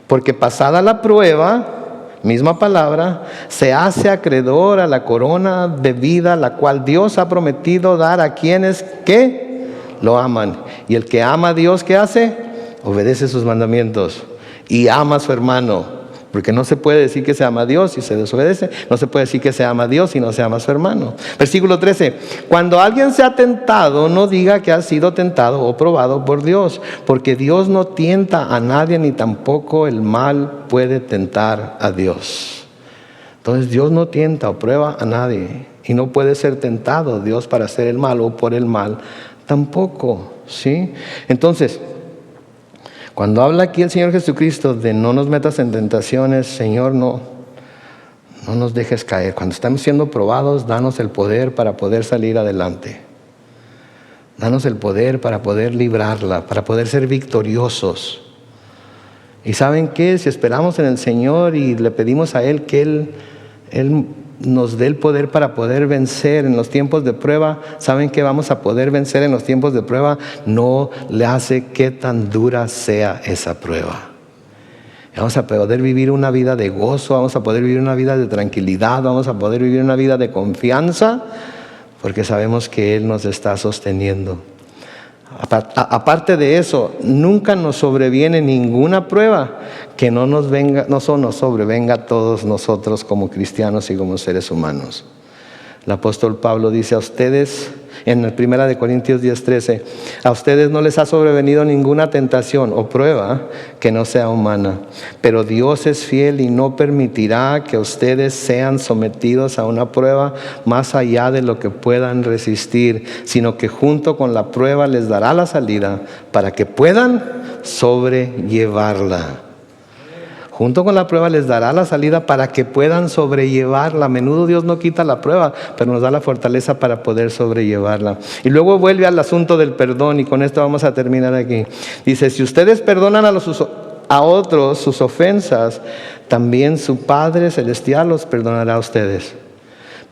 porque pasada la prueba, misma palabra, se hace acreedor a la corona de vida, la cual Dios ha prometido dar a quienes que lo aman. Y el que ama a Dios, ¿qué hace? Obedece sus mandamientos y ama a su hermano. Porque no se puede decir que se ama a Dios si se desobedece. No se puede decir que se ama a Dios si no se ama a su hermano. Versículo 13. Cuando alguien sea tentado, no diga que ha sido tentado o probado por Dios. Porque Dios no tienta a nadie, ni tampoco el mal puede tentar a Dios. Entonces Dios no tienta o prueba a nadie. Y no puede ser tentado Dios para hacer el mal o por el mal tampoco. ¿Sí? Entonces, cuando habla aquí el Señor Jesucristo de no nos metas en tentaciones, Señor, no nos dejes caer. Cuando estamos siendo probados, danos el poder para poder salir adelante. Danos el poder para poder librarla, para poder ser victoriosos. ¿Y saben qué? Si esperamos en el Señor y le pedimos a Él que Él nos dé el poder para poder vencer en los tiempos de prueba, ¿saben qué vamos a poder vencer en los tiempos de prueba? No le hace qué tan dura sea esa prueba. Vamos a poder vivir una vida de gozo, vamos a poder vivir una vida de tranquilidad, vamos a poder vivir una vida de confianza, porque sabemos que Él nos está sosteniendo. Aparte de eso, nunca nos sobreviene ninguna prueba que no nos sobrevenga a todos nosotros como cristianos y como seres humanos. El apóstol Pablo dice a ustedes, en el 1 Corintios 10:13, a ustedes no les ha sobrevenido ninguna tentación o prueba que no sea humana, pero Dios es fiel y no permitirá que ustedes sean sometidos a una prueba más allá de lo que puedan resistir, sino que junto con la prueba les dará la salida para que puedan sobrellevarla. Junto con la prueba les dará la salida para que puedan sobrellevarla. A menudo Dios no quita la prueba, pero nos da la fortaleza para poder sobrellevarla. Y luego vuelve al asunto del perdón, y con esto vamos a terminar aquí. Dice, si ustedes perdonan a otros sus ofensas, también su Padre Celestial los perdonará a ustedes.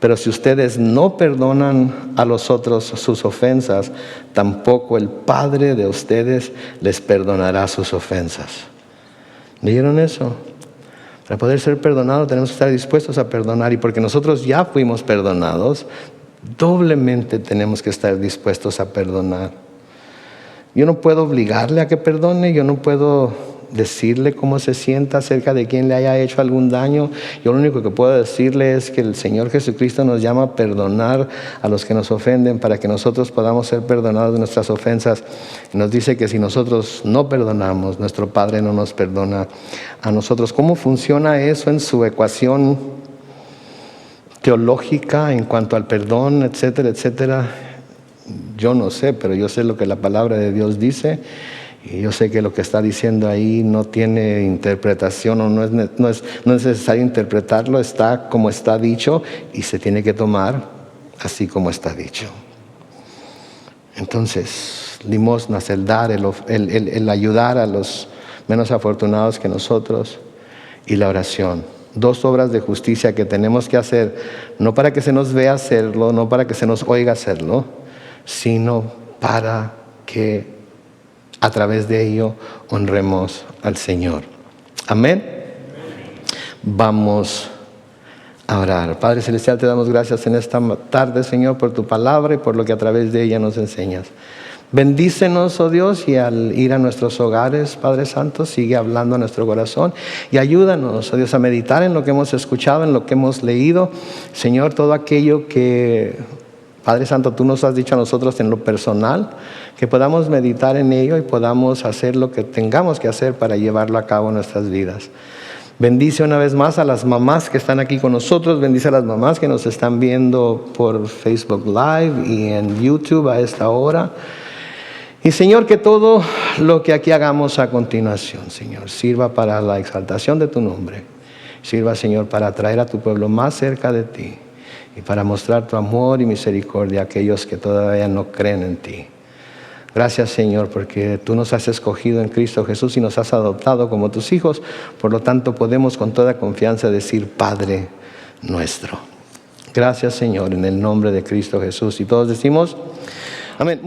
Pero si ustedes no perdonan a los otros sus ofensas, tampoco el Padre de ustedes les perdonará sus ofensas. ¿Leyeron eso? Para poder ser perdonados tenemos que estar dispuestos a perdonar, y porque nosotros ya fuimos perdonados, doblemente tenemos que estar dispuestos a perdonar. Yo no puedo obligarle a que perdone, yo no puedo decirle cómo se sienta acerca de quien le haya hecho algún daño. Yo lo único que puedo decirle es que el Señor Jesucristo nos llama a perdonar a los que nos ofenden para que nosotros podamos ser perdonados de nuestras ofensas. Y nos dice que si nosotros no perdonamos, nuestro Padre no nos perdona a nosotros. ¿Cómo funciona eso en su ecuación teológica en cuanto al perdón, etcétera, etcétera? Yo no sé, pero yo sé lo que la palabra de Dios dice. Y yo sé que lo que está diciendo ahí no tiene interpretación o no es necesario interpretarlo, está como está dicho y se tiene que tomar así como está dicho. Entonces, limosnas, el dar, el ayudar a los menos afortunados que nosotros y la oración. 2 obras de justicia que tenemos que hacer, no para que se nos vea hacerlo, no para que se nos oiga hacerlo, sino para que a través de ello honremos al Señor. Amén. Vamos a orar. Padre Celestial, te damos gracias en esta tarde, Señor, por tu palabra y por lo que a través de ella nos enseñas. Bendícenos, oh Dios, y al ir a nuestros hogares, Padre Santo, sigue hablando a nuestro corazón y ayúdanos, oh Dios, a meditar en lo que hemos escuchado, en lo que hemos leído. Señor, todo aquello que, Padre Santo, tú nos has dicho a nosotros en lo personal, que podamos meditar en ello y podamos hacer lo que tengamos que hacer para llevarlo a cabo en nuestras vidas. Bendice una vez más a las mamás que están aquí con nosotros, bendice a las mamás que nos están viendo por Facebook Live y en YouTube a esta hora. Y Señor, que todo lo que aquí hagamos a continuación, Señor, sirva para la exaltación de tu nombre. Sirva, Señor, para traer a tu pueblo más cerca de ti y para mostrar tu amor y misericordia a aquellos que todavía no creen en ti. Gracias, Señor, porque tú nos has escogido en Cristo Jesús y nos has adoptado como tus hijos. Por lo tanto, podemos con toda confianza decir, Padre nuestro. Gracias, Señor, en el nombre de Cristo Jesús. Y todos decimos, amén.